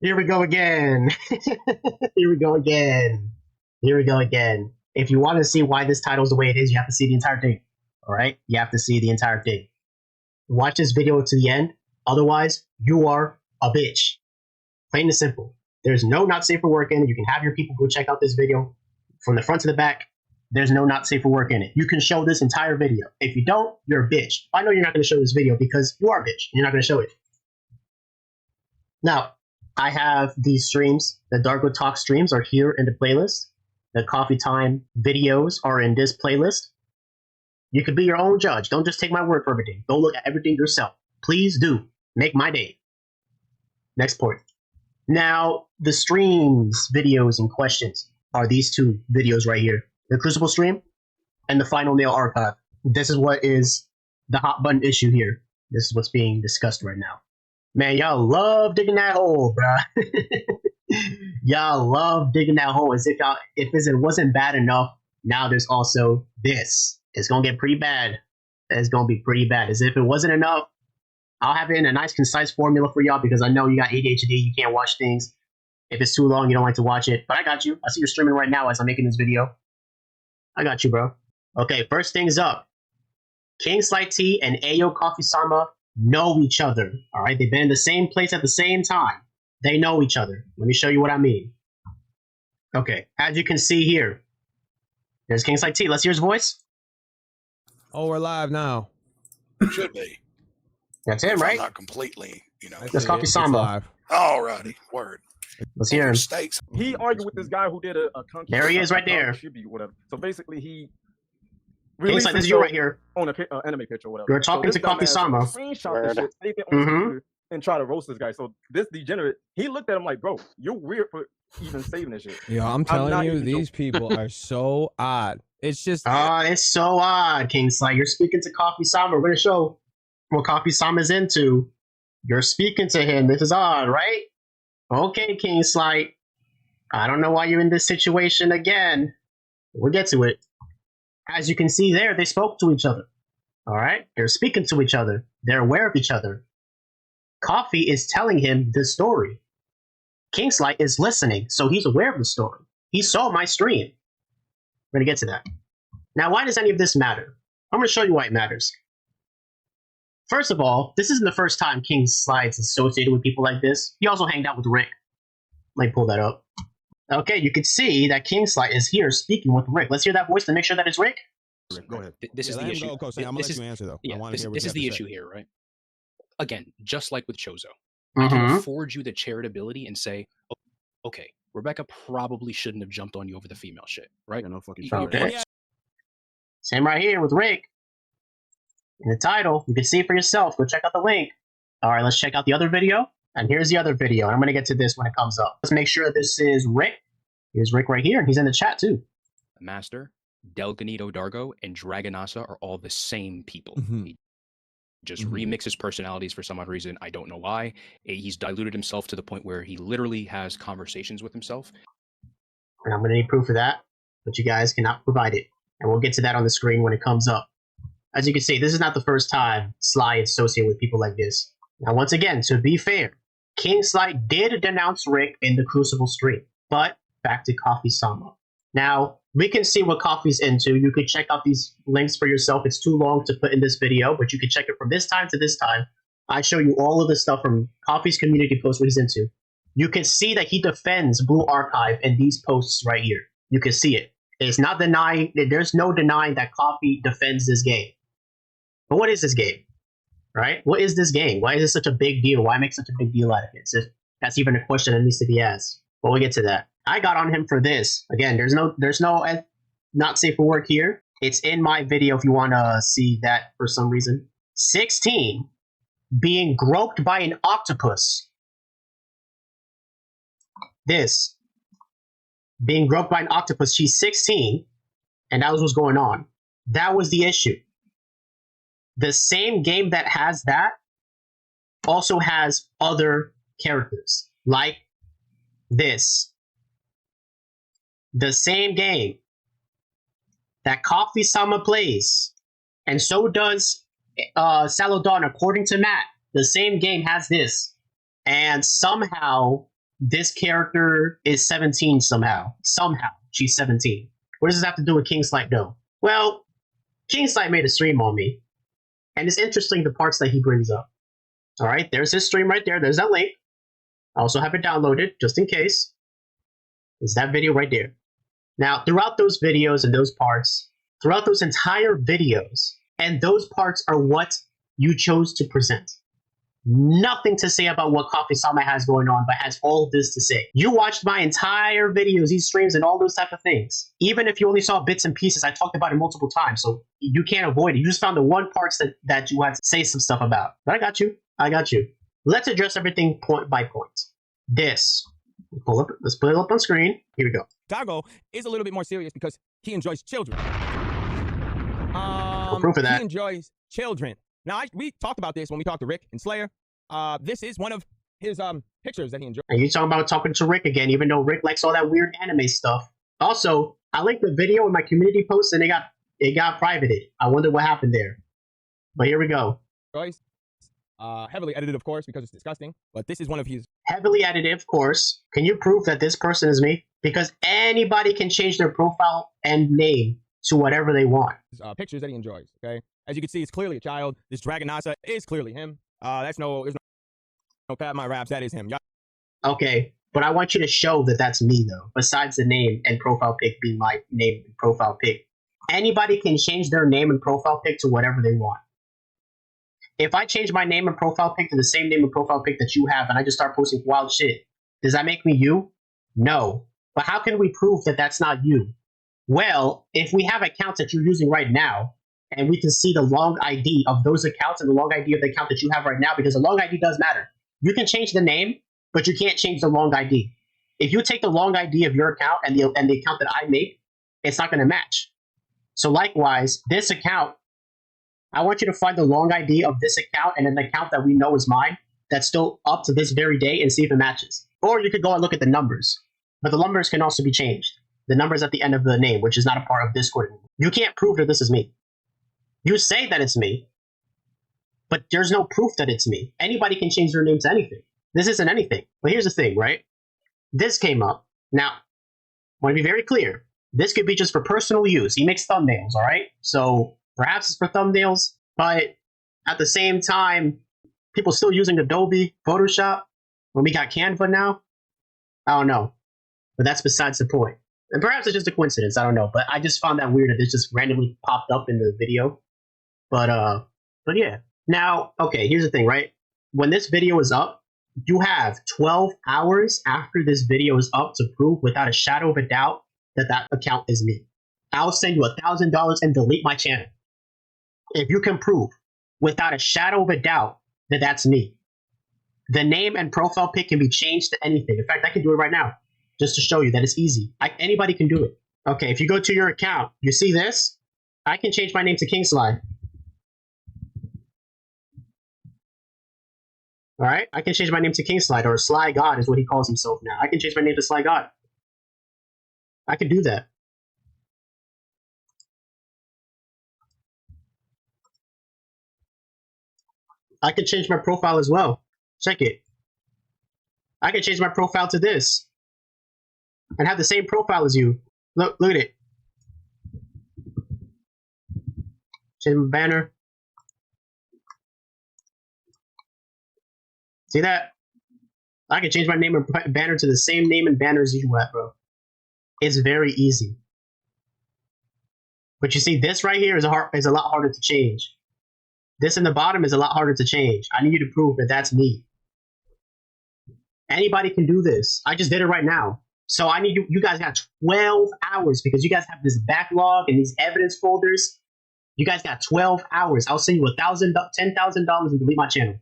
Here we go again. Here we go again. Here we go again. If you want to see why this title is the way it is, you have to see the entire thing. All right? You have to see the entire thing. Watch this video to the end. Otherwise, you are a bitch. Plain and simple. There's no not safe for work in it. You can have your people go check out this video from the front to the back. There's no not safe for work in it. You can show this entire video. If you don't, you're a bitch. I know you're not going to show this video because you are a bitch. You're not going to show it. Now, I have these streams. The Dargo Talk streams are here in the playlist. The Coffee Time videos are in this playlist. You can be your own judge. Don't just take my word for everything. Go look at everything yourself. Please do. Make my day. Next point. Now, the streams, videos, and questions are these two videos right here. The Crucible stream and the Final Nail archive. This is what is the hot button issue here. This is what's being discussed right now. Man, y'all love digging that hole, bruh. Y'all love digging that hole as if it wasn't bad enough. Now there's also this. It's gonna get pretty bad. It's gonna be pretty bad. As if it wasn't enough, I'll have it in a nice, concise formula for y'all because I know you got ADHD. You can't watch things. If it's too long, you don't like to watch it. But I got you. I see you're streaming right now as I'm making this video. I got you, bro. Okay, first things up. King Slight T and Ayo Coffee-sama know each other. All right, they've been in the same place at the same time. They know each other. Let me show you what I mean. Okay, as you can see here, there's King Slight T. Let's hear his voice. Oh, we're live now. Should be. That's him, right? Not completely, you know. That's Coffee-sama. Alrighty, word. Let's hear him. Mistakes. He argued with this guy who did a there he is, right there. Tribute, whatever. So basically, he King Slight, this is you right here. On an anime picture, or whatever. You're talking to Coffee-sama. Screenshot this shit, save it on Twitter, and try to roast this guy. So this degenerate, he looked at him like, "Bro, you're weird for even saving this shit." Yo, I'm telling you, these people are so odd. It's just it's so odd, King Slight. You're speaking to Coffee-sama. We're gonna show what Coffee-sama's into. You're speaking to him. This is odd, right? Okay, King Slight. I don't know why you're in this situation again. We'll get to it. As you can see there, they spoke to each other. All right? They're speaking to each other. They're aware of each other. Coffee is telling him the story. King Slight is listening, so he's aware of the story. He saw my stream. We're going to get to that. Now, why does any of this matter? I'm going to show you why it matters. First of all, this isn't the first time King Slight's associated with people like this. He also hanged out with Rick. Let me pull that up. Okay, you can see that King Slight is here speaking with Rick. Let's hear that voice to make sure that it's Rick. Go ahead. This is the issue. I'm gonna let you answer though. Yeah, this is the issue here, right? Again, just like with Chozo, Mm-hmm. I can afford you the charitability and say, oh, okay, Rebecca probably shouldn't have jumped on you over the female shit, right? No fucking Okay. Same right here with Rick. In the title, you can see it for yourself. Go check out the link. All right, let's check out the other video. And here's the other video. And I'm going to get to this when it comes up. Let's make sure this is Rick. Here's Rick right here. And he's in the chat too. Master, Delganito Dargo, and Dragonasa are all the same people. He just remixes personalities for some odd reason. I don't know why. He's diluted himself to the point where he literally has conversations with himself. And I'm going to need proof of that. But you guys cannot provide it. And we'll get to that on the screen when it comes up. As you can see, this is not the first time Sly is associated with people like this. Now, once again, to be fair, King Slight did denounce Rick in the Crucible stream. But back to Coffee-sama. Now, we can see what Coffee's into. You could check out these links for yourself. It's too long to put in this video, but you can check it from this time to this time. I show you all of the stuff from Coffee's community post what he's into. You can see that he defends Blue Archive in these posts right here. You can see it. It's not denying, there's no denying that Coffee defends this game. But what is this game? Right? What is this game? Why is it such a big deal? Why make such a big deal out of it? That's even a question that needs to be asked. But we'll get to that. I got on him for this. Again, there's no not safe for work here. It's in my video if you want to see that for some reason. 16 being groped by an octopus. This being groped by an octopus. She's 16, and that was what's going on. That was the issue. The same game that has that also has other characters, like this. The same game that Coffee-sama plays, and so does Salodon, according to Matt. The same game has this. And somehow this character is 17 somehow. Somehow she's 17. What does this have to do with Kingslight? No. Well, Kingslight made a stream on me, and it's interesting the parts that he brings up. All right, there's his stream right there. There's that link. I also have it downloaded just in case. It's that video right there. Now, throughout those videos and those parts, throughout those entire videos, and those parts are what you chose to present. Nothing to say about what Coffee Sama has going on, but has all this to say. You watched my entire videos, these streams, and all those type of things. Even if you only saw bits and pieces, I talked about it multiple times, so you can't avoid it. You just found the one parts that you had to say some stuff about. But I got you. I got you. Let's address everything point by point. This. Let's put it up on screen. Here we go. Dargo is a little bit more serious because he enjoys children. No proof of that. He enjoys children. Now, we talked about this when we talked to Rick and Slayer. This is one of his pictures that he enjoys. And you talking about talking to Rick again, even though Rick likes all that weird anime stuff. Also, I linked the video in my community post and it got privated. I wonder what happened there. But here we go. Heavily edited, of course, because it's disgusting. But this is one of his heavily edited, of course. Can you prove that this person is me? Because anybody can change their profile and name to whatever they want. Pictures that he enjoys. Okay, as you can see, it's clearly a child. This Dragonasa is clearly him. There's no pat my raps. That is him. Okay, but I want you to show that that's me though. Besides the name and profile pic being my name and profile pic, anybody can change their name and profile pic to whatever they want. If I change my name and profile pic to the same name and profile pic that you have, and I just start posting wild shit, does that make me you? No. But how can we prove that that's not you? Well, if we have accounts that you're using right now, and we can see the long ID of those accounts and the long ID of the account that you have right now, because the long ID does matter. You can change the name, but you can't change the long ID. If you take the long ID of your account and the account that I make, it's not going to match. So likewise, this account, I want you to find the long ID of this account and an account that we know is mine that's still up to this very day and see if it matches. Or you could go and look at the numbers. But the numbers can also be changed. The numbers at the end of the name, which is not a part of Discord. You can't prove that this is me. You say that it's me, but there's no proof that it's me. Anybody can change their name to anything. This isn't anything. But here's the thing, right? This came up. Now, I want to be very clear. This could be just for personal use. He makes thumbnails, all right? So perhaps it's for thumbnails, but at the same time, people still using Adobe Photoshop when we got Canva now. I don't know, but that's besides the point. And perhaps it's just a coincidence. I don't know, but I just found that weird that this just randomly popped up in the video. But yeah. Now, okay, here's the thing, right? When this video is up, you have 12 hours after this video is up to prove without a shadow of a doubt that that account is me. I'll send you $1,000 and delete my channel if you can prove without a shadow of a doubt that that's me. The name and profile pic can be changed to anything. In fact, I can do it right now just to show you that it's easy. Anybody can do it. Okay, if you go to your account, you see this? I can change my name to Kingslide. All right, I can change my name to Kingslide, or Sly God is what he calls himself now. I can change my name to Sly God. I can do that. I can change my profile as well. Check it. I can change my profile to this and have the same profile as you. Look at it. Change my banner. See that? I can change my name and banner to the same name and banner as you have, bro. It's very easy. But you see, this right here is a lot harder to change. This in the bottom is a lot harder to change. I need you to prove that that's me. Anybody can do this. I just did it right now. So I need you guys got 12 hours because you guys have this backlog and these evidence folders. You guys got 12 hours. I'll send you $10,000 and delete my channel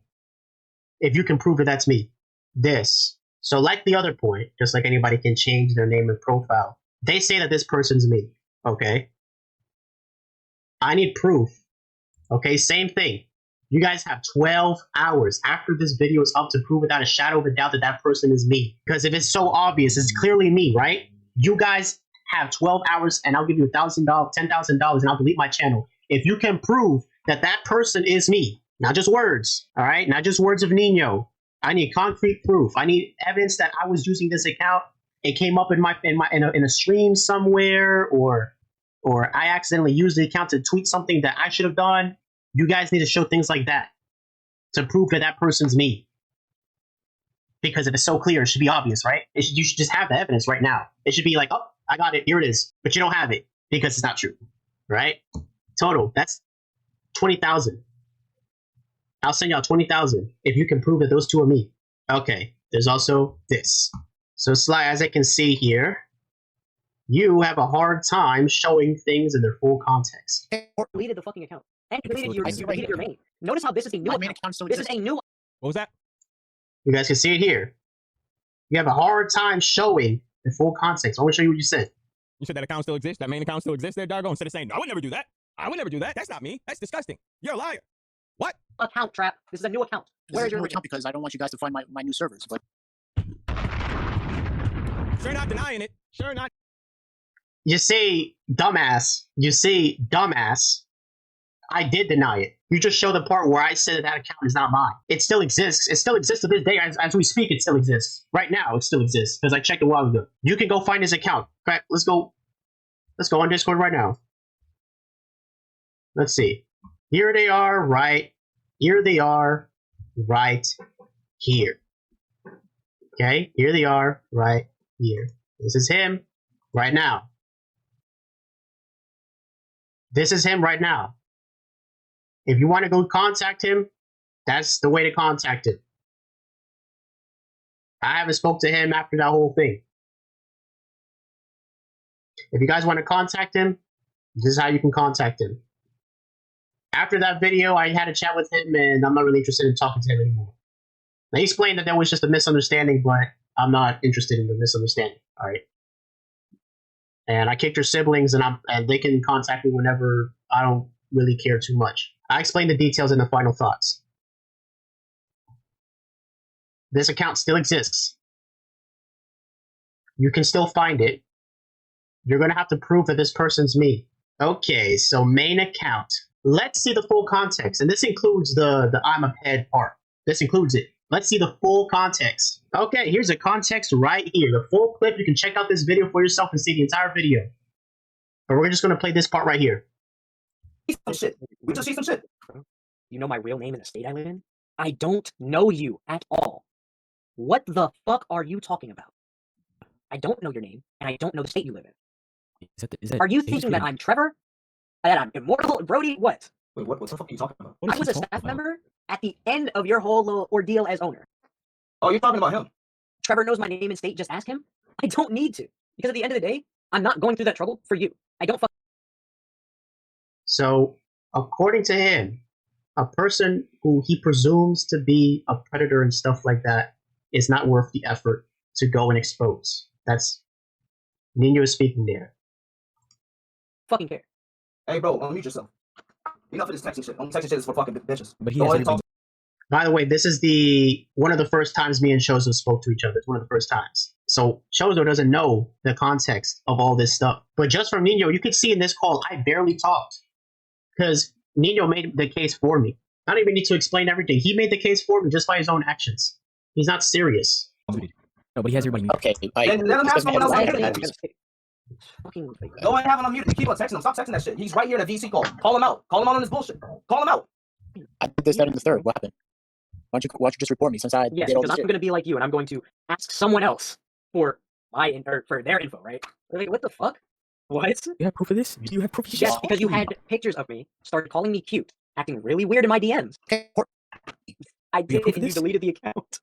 if you can prove that that's me. This. So like the other point, just like anybody can change their name and profile, they say that this person's me. Okay. I need proof. Okay, same thing. You guys have 12 hours after this video is up to prove without a shadow of a doubt that that person is me. Because if it's so obvious, it's clearly me, right? You guys have 12 hours and I'll give you $10,000 and I'll delete my channel. If you can prove that that person is me, not just words, all right? Not just words of Nino, I need concrete proof. I need evidence that I was using this account. It came up in a stream somewhere, or I accidentally used the account to tweet something that I should have done. You guys need to show things like that to prove that that person's me. Because if it's so clear, it should be obvious, right? You should just have the evidence right now. It should be like, oh, I got it. Here it is. But you don't have it because it's not true, right? Total, that's 20,000. I'll send y'all 20,000 if you can prove that those two are me. Okay, there's also this. So Sly, as I can see here, you have a hard time showing things in their full context. Deleted the fucking account. And deleted your main. Notice how this is a new account. This is a new. What was that? You guys can see it here. You have a hard time showing the full context. I want to show you what you said. You said that account still exists? That main account still exists there, Dargo? Instead of saying, no, I would never do that. I would never do that. That's not me. That's disgusting. You're a liar. What? Account trap. This is a new account. Where is your account? Because I don't want you guys to find my new servers. But sure not denying it. Sure not. You say dumbass. You say dumbass. I did deny it. You just show the part where I said that account is not mine. It still exists. It still exists to this day. As we speak, it still exists. Right now, it still exists because I checked a while ago. You can go find his account. In fact, let's go on Discord right now. Let's see. Here they are, right. Here they are, right here. Okay, here they are, right here. This is him right now. This is him right now. If you want to go contact him, that's the way to contact him. I haven't spoke to him after that whole thing. If you guys want to contact him, this is how you can contact him. After that video, I had a chat with him, and I'm not really interested in talking to him anymore. Now, he explained that there was just a misunderstanding, but I'm not interested in the misunderstanding. All right. And I kicked your siblings, and they can contact me whenever. I don't really care too much. I explained the details in the final thoughts. This account still exists. You can still find it. You're going to have to prove that this person's me. Okay, so main account. Let's see the full context. And this includes the I'm a head part. This includes it. Let's see the full context. Okay, here's the context right here. The full clip. You can check out this video for yourself and see the entire video. But we're just going to play this part right here. Some shit. We just see some shit. You know my real name and the state I live in? I don't know you at all. What the fuck are you talking about? I don't know your name, and I don't know the state you live in. Are you thinking that I'm Trevor? That I'm immortal? Brody? What? Wait, what the fuck are you talking about? I was a staff member at the end of your whole little ordeal as owner. Oh, you're talking about him. Trevor knows my name and state, just ask him. I don't need to. Because at the end of the day, I'm not going through that trouble for you. I don't fuck. So, according to him, a person who he presumes to be a predator and stuff like that is not worth the effort to go and expose. That's Nino speaking there. Fucking care. Hey, bro, unmute yourself. Enough of this texting shit. Texting shit is for fucking bitches. But he has By the way, this is one of the first times me and Chozo spoke to each other. It's one of the first times. So Chozo doesn't know the context of all this stuff. But just from Nino, you can see in this call, I barely talked. Because Nino made the case for me. I don't even need to explain everything. He made the case for me just by his own actions. He's not serious. No, but he has everybody. okay, Then let him have someone else on mute. Fucking. Go and have him on mute. Keep on texting him. Stop texting that shit. He's right here in the VC call. Call him out. Call him out on his bullshit. Call him out. I did this, that, and the third. What happened? Why don't you just report me since I Yes, did all because this I'm shit? going to be like you, and I'm going to ask someone else for for their info, right? Like, what the fuck? What? You have proof of this? You have proof? Yes, because you had pictures of me, started calling me cute, acting really weird in my DMs. Okay, I did, proof of and you this? deleted the account.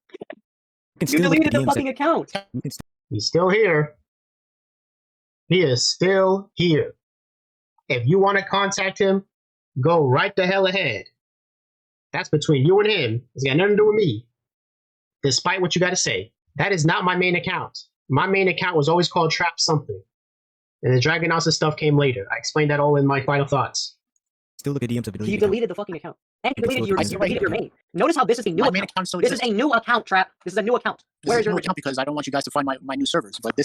can You deleted the fucking account. He's still here. He is still here. If you want to contact him, go right the hell ahead. That's between you and him. It's got nothing to do with me. Despite what you got to say. That is not my main account. My main account was always called Trap Something. And the Dragon House stuff came later. I explained that all in my final thoughts. Still look at DMs of You deleted the fucking account. And you deleted your main. Notice how this is a new my account. main account still This exists. is a new account, Trap. This is a new account. Where is your new account? Because I don't want you guys to find my new servers. But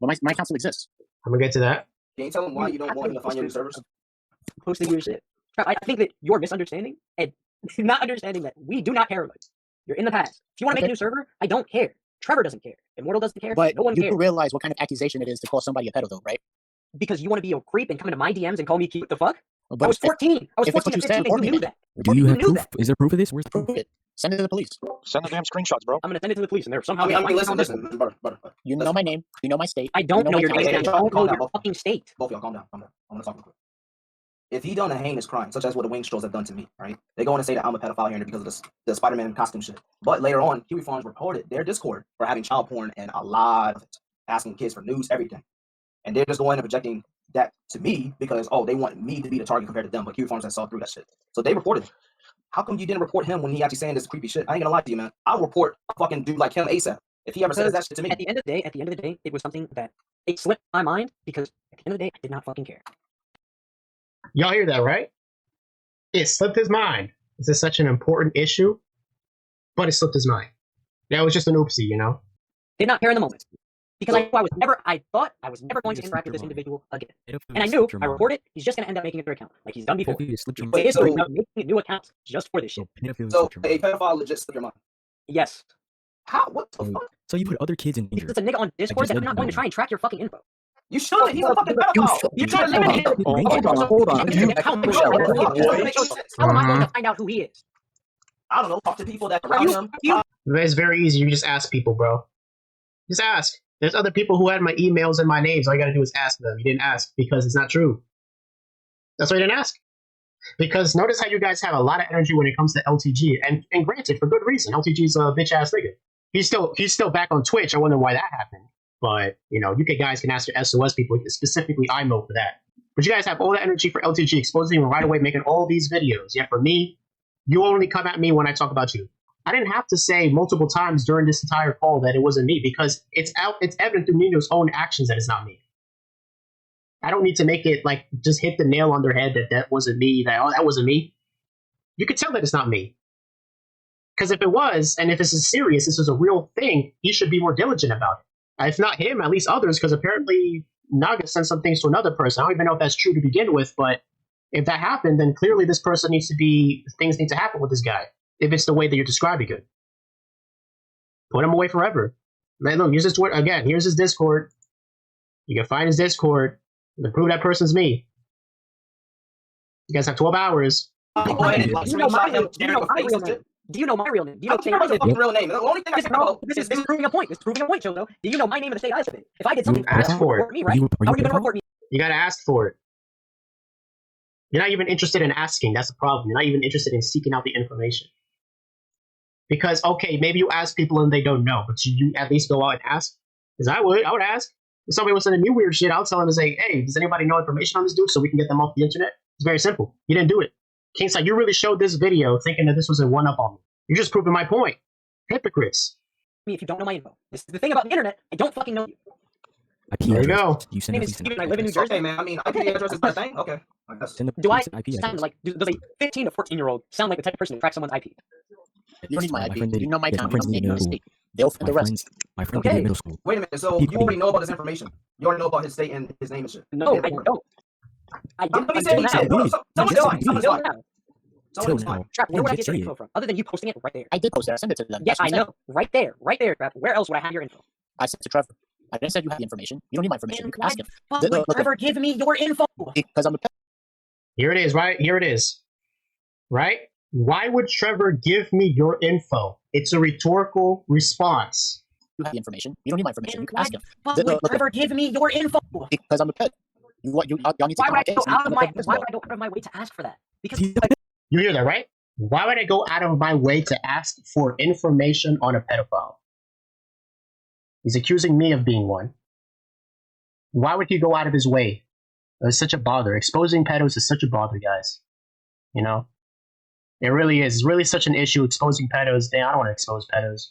my account still exists. I'm going to get to that. Can you tell him why you don't want him to find your new servers? posting your shit? Trap, I think that you're misunderstanding and not understanding that we do not care about you. You're in the past. If you want to make a new server, I don't care. Trevor doesn't care. Immortal doesn't care. But no one you cares. do realize what kind of accusation it is to call somebody a pedo, though, right? Because you want to be a creep and come into my DMs and call me cute. The fuck? But I was 14. I was if it's 14 what you or said, 15 and report you me knew then. that. Do you have knew proof? that. Is there proof of this? Where's the proof? Prove it. Send it to the police. Send the damn screenshots, bro. I'm gonna send it to the police, and they're somehow. I mean, listen, listen. brother. You know my name. You know my state. I don't know my your name. county. And I don't know your fucking state. Both of y'all, calm down. I'm gonna talk real quick. If he done a heinous crime, such as what the Wing Strolls have done to me, right? They go on and say that I'm a pedophile here because of the Spider-Man costume shit. But later on, Huey Farms reported their Discord for having child porn and a lot of it, asking kids for news, everything. And they're just going and projecting that to me because, oh, they want me to be the target compared to them. But Huey Farms has saw through that shit. So they reported him. How come you didn't report him when he actually saying this creepy shit? I ain't gonna lie to you, man. I'll report a fucking dude like him ASAP if he ever says that shit to me. At the end of the day, it was something that it slipped my mind because at the end of the day, I did not fucking care. Y'all hear that, right? It slipped his mind. This is such an important issue, but it slipped his mind. That was just an oopsie, you know? Did not care in the moment. Because I thought I was never going to interact with this individual again. And I knew, I reported, he's just going to end up making another account, like he's done before. But his story of making new accounts just for this shit. So a pedophile legit slipped your mind. Yes. How? What the fuck? So you put other kids in danger. Because it's a nigga on Discord that's not going to try and track your fucking info. You should have. He's a fucking pedophile. You're trying to limit him. Hold on. How am I going to find out who he is? I don't know. Talk to people that around him. It's very easy. You just ask people, bro. Just ask. There's other people who had my emails and my names. All you gotta do is ask them. You didn't ask because it's not true. That's why you didn't ask. Because notice how you guys have a lot of energy when it comes to LTG, and granted, for good reason. LTG's a bitch ass nigga. He's still back on Twitch. I wonder why that happened. But you know, you guys can ask your SOS people, specifically IMO for that. But you guys have all the energy for LTG, exposing him right away, making all these videos. Yet for me, you only come at me when I talk about you. I didn't have to say multiple times during this entire call that it wasn't me because it's evident through Nino's own actions that it's not me. I don't need to make it like just hit the nail on their head that wasn't me, that wasn't me. You could tell that it's not me. Because if it was, and if this is serious, this is a real thing, he should be more diligent about it. If not him, at least others, because apparently Naga sent some things to another person. I don't even know if that's true to begin with, but if that happened, then clearly this person things need to happen with this guy. If it's the way that you're describing it. Put him away forever. Man, look, here's his Twitter. Again, here's his Discord. You can find his Discord and prove that person's me. You guys have 12 hours. Do you know my real name? Do you know my real name? Do you know the fucking real name? The only thing I know this is proving a point. This is proving a point, Joe. Do you know my name in the state I live in? If I did something, ask for it. Me, right? How are you going to report me? You gotta ask for it. You're not even interested in asking. That's the problem. You're not even interested in seeking out the information. Because, okay, maybe you ask people and they don't know, but you at least go out and ask. Because I would ask. If somebody was sending me weird shit, I'll tell them to say, hey, does anybody know information on this dude so we can get them off the internet? It's very simple. You didn't do it. Kingside, you really showed this video thinking that this was a one-up on me. You're just proving my point. Hypocrites. If you don't know my info. This is the thing about the internet. I don't fucking know you. There you go. You send I live in New Jersey. Okay, man. I mean, IP address is my thing. Okay. Do I sound like, does a 15 to 14-year-old sound like the type of person to track someone's IP? You don't need my IP. You know my town. You know my state. They'll find the rest. My friend did it in middle school. Wait a minute. So you already know about this information. You already know about his state and his name and shit. No, I don't. I didn't. Someone's lying. Someone's lying. Trap, where would I get your info from? Other than you posting it right there. I did post it. I sent it to them. Yes, I know. Right there, Trap. Where else would I have your info? I sent it to Trevor. I didn't say you have the information. You don't need my information. You can ask him. Why would Trevor give me your info? Because I'm a pet. Here it is, right? Here it is. Right? Why would Trevor give me your info? It's a rhetorical response. You have the information. You don't need my information. You can ask him. Why would Trevor give me your info? Because I'm a pet. Y'all need to why would I go out of my way to ask for that? Because you hear that, right? Why would I go out of my way to ask for information on a pedophile? He's accusing me of being one. Why would he go out of his way? It's such a bother. Exposing pedos is such a bother, guys. You know? It really is. It's really such an issue exposing pedos. Damn, I don't want to expose pedos.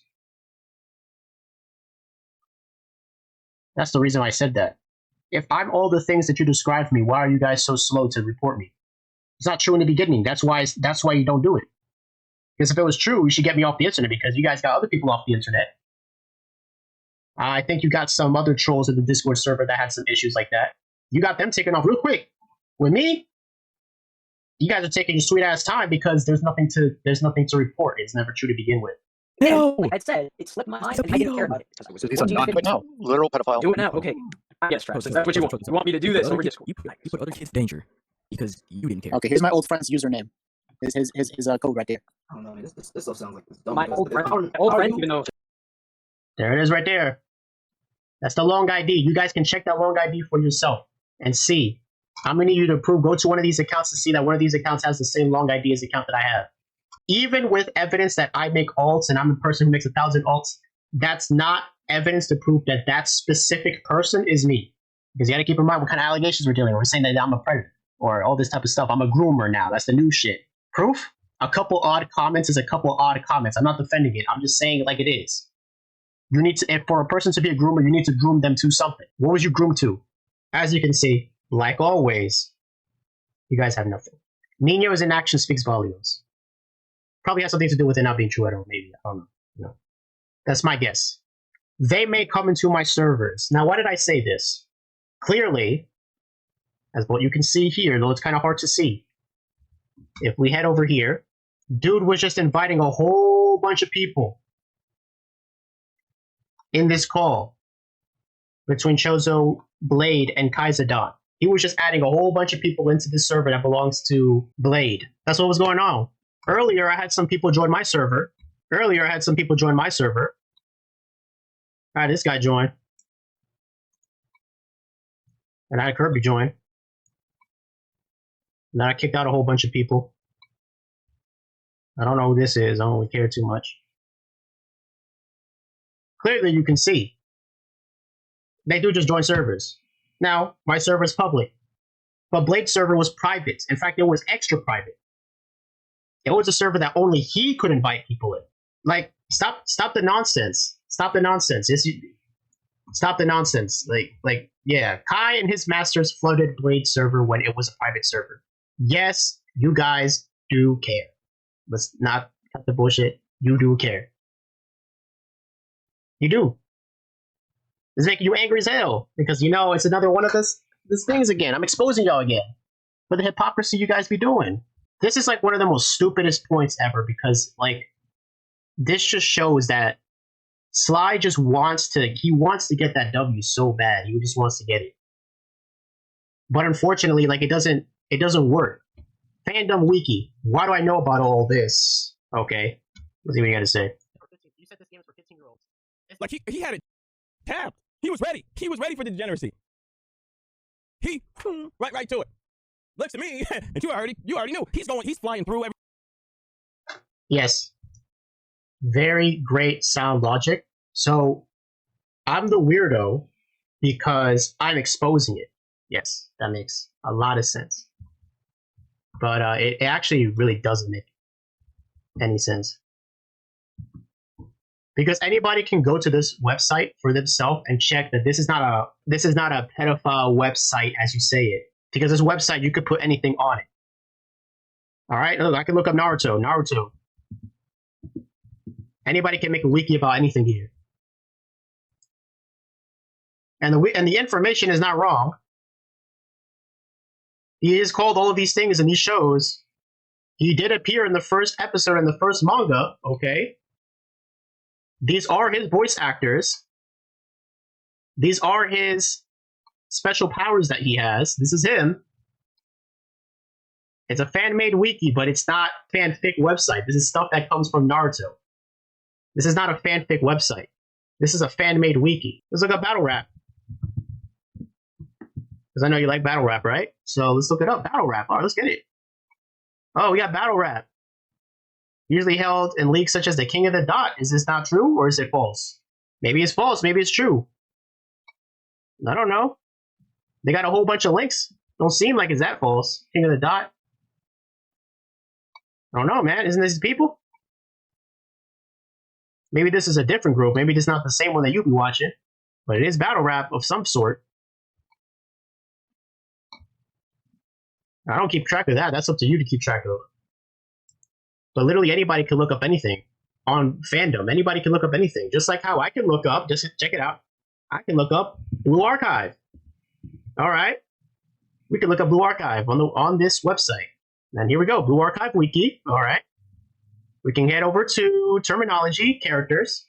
That's the reason I said that. If I'm all the things that you described for me, why are you guys so slow to report me? It's not true in the beginning. That's why you don't do it. Because if it was true, you should get me off the internet because you guys got other people off the internet. I think you got some other trolls in the Discord server that had some issues like that. You got them taken off real quick. With me, you guys are taking your sweet ass time because there's nothing to report. It's never true to begin with. And No. like I said, it slipped my mind It's a and I didn't care pedo. about it. So these What are do you not think? but no literal pedophile. Do it now, okay. Yes, Travis. If that's what you want. You want me to do this over Discord? You put other kids in danger because you didn't care. Okay, here's my old friend's username. His code right there. I don't know, man. This stuff sounds like it's dumb. My because old if- friend, how old are friend, you- even though There it is right there. That's the long ID. You guys can check that long ID for yourself and see. I'm going to need you to prove. Go to one of these accounts to see that one of these accounts has the same long ID as the account that I have. Even with evidence that I make alts and I'm the person who makes 1,000 alts, that's not evidence to prove that that specific person is me. Because you got to keep in mind what kind of allegations we're dealing with. We're saying that I'm a predator or all this type of stuff. I'm a groomer now. That's the new shit. Proof? A couple odd comments is a couple odd comments. I'm not defending it. I'm just saying it like it is. You need to, if for a person to be a groomer, you need to groom them to something. What was you groomed to? As you can see, like always, you guys have nothing. Nino's inaction speaks volumes. Probably has something to do with it not being true at all, maybe. I don't know. No. That's my guess. They may come into my servers. Now, why did I say this? Clearly, as what you can see here, though it's kind of hard to see, if we head over here, dude was just inviting a whole bunch of people in this call between Chozo, Blade, and Kaizadon. He was just adding a whole bunch of people into this server that belongs to Blade. That's what was going on. Earlier, I had some people join my server. I had this guy join. And I had Kirby join. And then I kicked out a whole bunch of people. I don't know who this is. I don't really care too much. Clearly, you can see. They do just join servers. Now, my server is public. But Blade's server was private. In fact, it was extra private. It was a server that only he could invite people in. Like, stop the nonsense. Stop the nonsense. Stop the nonsense. Like, yeah. Kai and his masters flooded Blade's server when it was a private server. Yes, you guys do care. Let's not cut the bullshit. You do care. You do. It's making you angry as hell because you know it's another one of this things again. I'm exposing y'all again for the hypocrisy you guys be doing. This is like one of the most stupidest points ever because like this just shows that Sly just wants to get that W so bad. He just wants to get it. But unfortunately, like it doesn't work. Fandom wiki. Why do I know about all this? Okay. Let's see what you gotta say. you said this game is for 15-year-olds. Like he had it tapped. He was ready. He was ready for the degeneracy. He right to it. Looks at me, and you already knew. He's flying through every. Yes. Very great sound logic. So I'm the weirdo because I'm exposing it. Yes, that makes a lot of sense. But it actually really doesn't make any sense. Because anybody can go to this website for themselves and check that this is not a pedophile website as you say it. Because this website you could put anything on it. Alright, look, I can look up Naruto. Anybody can make a wiki about anything here. And the information is not wrong. He is called all of these things in these shows. He did appear in the first episode in the first manga, okay? These are his voice actors. These are his special powers that he has. This is him. It's a fan-made wiki, but it's not fanfic website. This is stuff that comes from Naruto. This is not a fanfic website. This is a fan-made wiki. Let's look up battle rap. Because I know you like battle rap, right? So let's look it up. Battle rap. All right, let's get it. Oh, we got battle rap. Usually held in leagues such as the King of the Dot. Is this not true, or is it false? Maybe it's false. Maybe it's true. I don't know. They got a whole bunch of links. Don't seem like it's that false. King of the Dot. I don't know, man. Isn't this people? Maybe this is a different group. Maybe it's not the same one that you be watching. But it is battle rap of some sort. I don't keep track of that. That's up to you to keep track of. But literally anybody can look up anything on fandom. Anybody can look up anything. Just like how I can look up, just check it out. I can look up Blue Archive. All right. We can look up Blue Archive on this website. And here we go. Blue Archive Wiki. All right. We can head over to terminology, characters.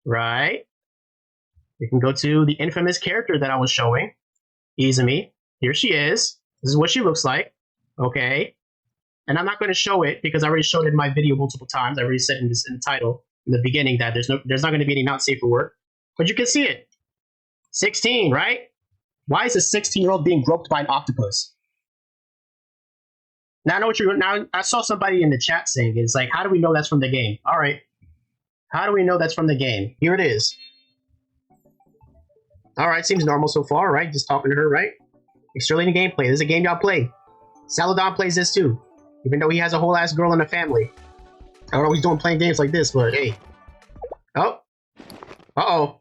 Right. We can go to the infamous character that I was showing. Izumi. Here she is. This is what she looks like. Okay. And I'm not going to show it because I already showed it in my video multiple times. I already said in the title in the beginning that there's not going to be any not safe for work. But you can see it. 16, right? Why is a 16-year-old being groped by an octopus? Now I know what you're. Now I saw somebody in the chat saying it's like, how do we know that's from the game? All right, how do we know that's from the game? Here it is. All right, seems normal so far, right? Just talking to her, right? Extremely gameplay. This is a game y'all play. Saladon plays this too, even though he has a whole ass girl in the family. I don't know what he's doing playing games like this, but hey. Oh. Uh-oh.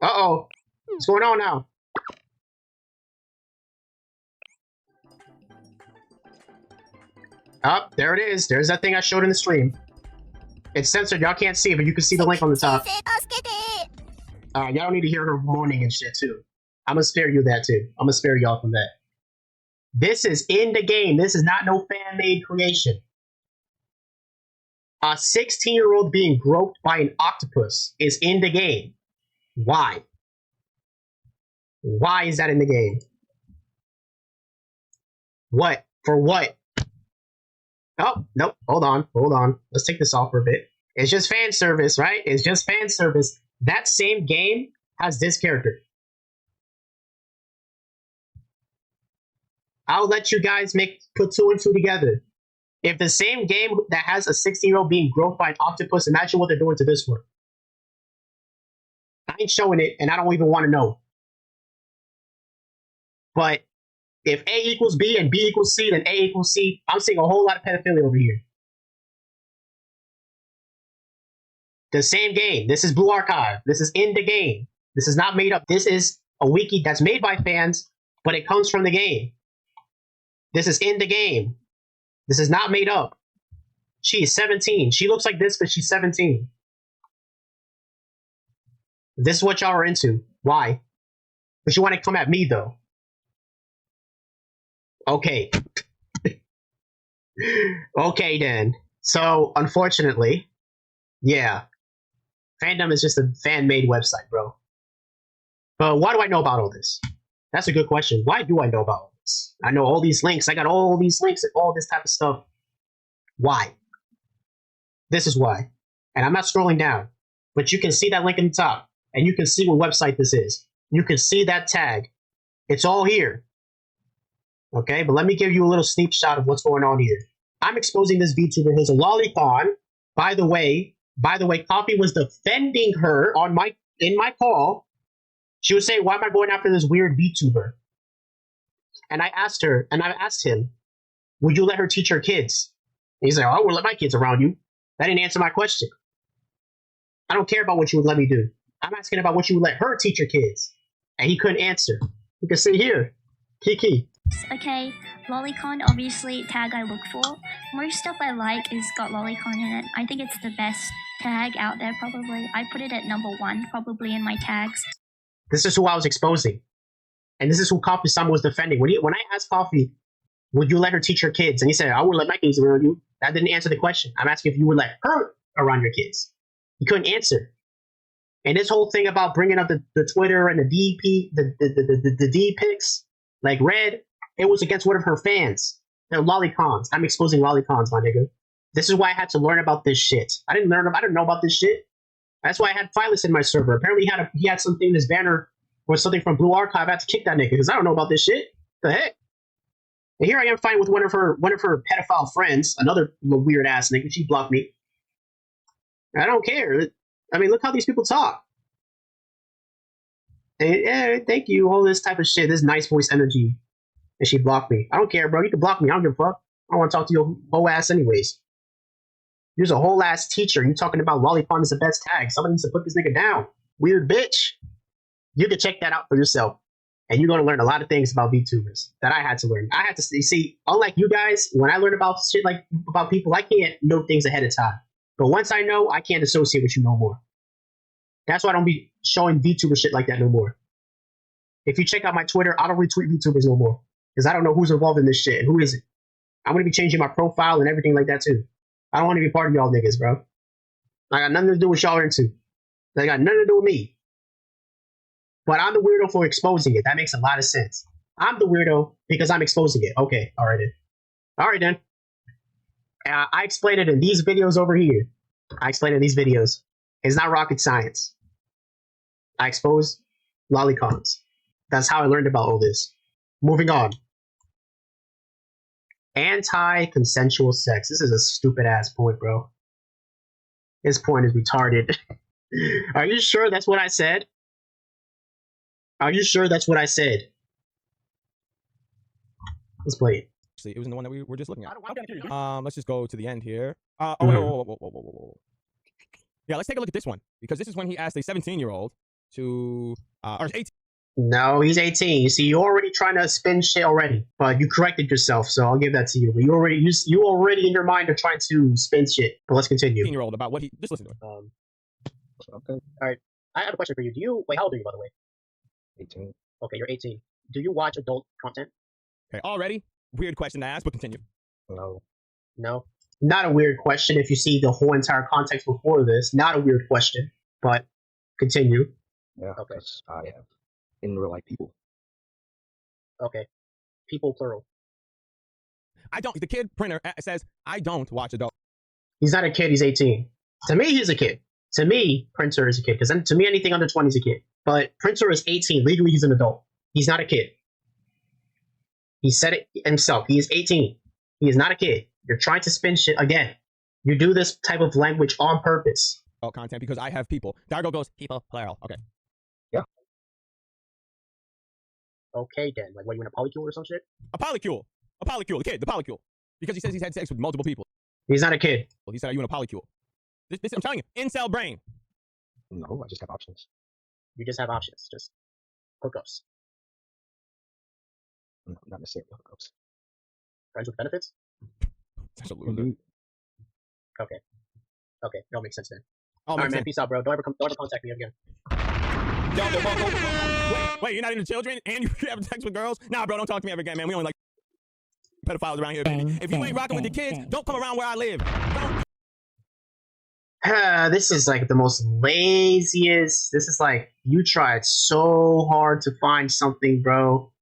Uh-oh. What's going on now? Oh, there it is. There's that thing I showed in the stream. It's censored. Y'all can't see it, but you can see the link on the top. Y'all don't need to hear her moaning and shit, too. I'm gonna spare you that, too. I'm gonna spare y'all from that. This is in the game. This is not no fan-made creation. A 16-year-old being groped by an octopus is in the game. Why? Why is that in the game? What? For what? Oh, nope. Hold on. Hold on. Let's take this off for a bit. It's just fan service, right? It's just fan service. That same game has this character. I'll let you guys put two and two together. If the same game that has a 16-year-old being groped by an octopus, imagine what they're doing to this one. I ain't showing it, and I don't even want to know. But if A equals B and B equals C, then A equals C. I'm seeing a whole lot of pedophilia over here. The same game. This is Blue Archive. This is in the game. This is not made up. This is a wiki that's made by fans, but it comes from the game. This is in the game. This is not made up. She is 17. She looks like this, but she's 17. This is what y'all are into. Why? But you want to come at me, though. Okay. Okay, then. So, unfortunately, yeah. Fandom is just a fan-made website, bro. But why do I know about all this? That's a good question. Why do I know about all this? I know all these links. I got all these links and all this type of stuff. Why? This is why. And I'm not scrolling down. But you can see that link in the top. And you can see what website this is. You can see that tag. It's all here. Okay, but let me give you a little sneak shot of what's going on here. I'm exposing this VTuber who's a lolicon. By the way, Coffee was defending her in my call. She was saying, why am I going after this weird VTuber? And I asked him, would you let her teach her kids? And he's like, oh, I won't let my kids around you. That didn't answer my question. I don't care about what you would let me do. I'm asking about what you would let her teach her kids. And he couldn't answer. You can see here, Kiki. Okay, Lolicon, obviously tag I look for. Most stuff I like is got Lolicon in it. I think it's the best tag out there probably. I put it at number 1 probably in my tags. This is who I was exposing. And this is who Coffee-sama was defending. When I asked Coffee, would you let her teach her kids? And he said, I would let my kids around you. That didn't answer the question. I'm asking if you would let her around your kids. He couldn't answer. And this whole thing about bringing up the Twitter and the DP, the D pics, like Red, it was against one of her fans. They're lolicons. I'm exposing lolicons, my nigga. This is why I had to learn about this shit. I didn't know about this shit. That's why I had Phyllis in my server. Apparently he had something in his banner or something from Blue Archive. I had to kick that nigga because I don't know about this shit. The heck? And here I am fighting with one of her pedophile friends, another weird ass nigga. She blocked me. I don't care. I mean, look how these people talk. Thank you, all this type of shit, this nice voice energy. And she blocked me. I don't care, bro. You can block me. I don't give a fuck. I don't want to talk to your whole ass anyways. You're a whole ass teacher. You talking about Lolicon is the best tag. Somebody needs to put this nigga down. Weird bitch. You can check that out for yourself. And you're going to learn a lot of things about VTubers that I had to learn. I had to see, unlike you guys, when I learn about shit like about people, I can't know things ahead of time. But once I know, I can't associate with you no more. That's why I don't be showing VTuber shit like that no more. If you check out my Twitter, I don't retweet VTubers no more. Because I don't know who's involved in this shit and who isn't. I'm gonna be changing my profile and everything like that too. I don't want to be part of y'all niggas, bro. I got nothing to do with y'all into. They got nothing to do with me. But I'm the weirdo for exposing it. That makes a lot of sense. I'm the weirdo because I'm exposing it. Okay, all right then. All right then. I explained it in these videos over here. I explained it in these videos. It's not rocket science. I exposed LICONS. That's how I learned about all this. Moving on. Anti-consensual sex. This is a stupid ass point, bro. This point is retarded. Are you sure that's what I said? Are you sure that's what I said? Let's play it. See, it was in the one that we were just looking at. Let's just go to the end here. Whoa. Yeah, let's take a look at this one because this is when he asked a 17-year-old to, or 18. No, he's 18. You see, you're already trying to spin shit already, but you corrected yourself, so I'll give that to you. But you already in your mind are trying to spin shit. But let's continue. 18-year-old about what he just listen to it. Okay. All right. I have a question for you. Wait, how old are you, by the way? 18. Okay, you're 18. Do you watch adult content? Okay, already weird question to ask, but continue. No. No. Not a weird question if you see the whole entire context before this. Not a weird question, but continue. Yeah. Okay. I have in real life people. Okay. People plural. I don't. The kid printer says I don't watch adult. He's not a kid. He's 18. To me, he's a kid. To me, Printer is a kid. Because to me, anything under 20 is a kid. But Printer is 18. Legally, he's an adult. He's not a kid. He said it himself. He is 18. He is not a kid. You're trying to spin shit again. You do this type of language on purpose. Content because I have people. Dargo goes people plural. Okay. Yeah. Okay then. Like, what, you in a polycule or some shit? A polycule. The kid. The polycule. Because he says he's had sex with multiple people. He's not a kid. Well, he said, "Are you in a polycule?" This I'm telling you, incel brain. No, I just have options. You just have options. Just hookups. No, not necessarily hookups. Friends with benefits? Such a loser. Okay. Okay, that makes sense then. All right, man. Peace out, bro. Don't ever contact me again. Wait, you're not into children and you have sex with girls? Nah, bro, don't talk to me ever again, man. We only like pedophiles around here, baby. If you ain't rocking with the kids, don't come around where I live. This is like the most laziest. This is like you tried so hard to find something, bro.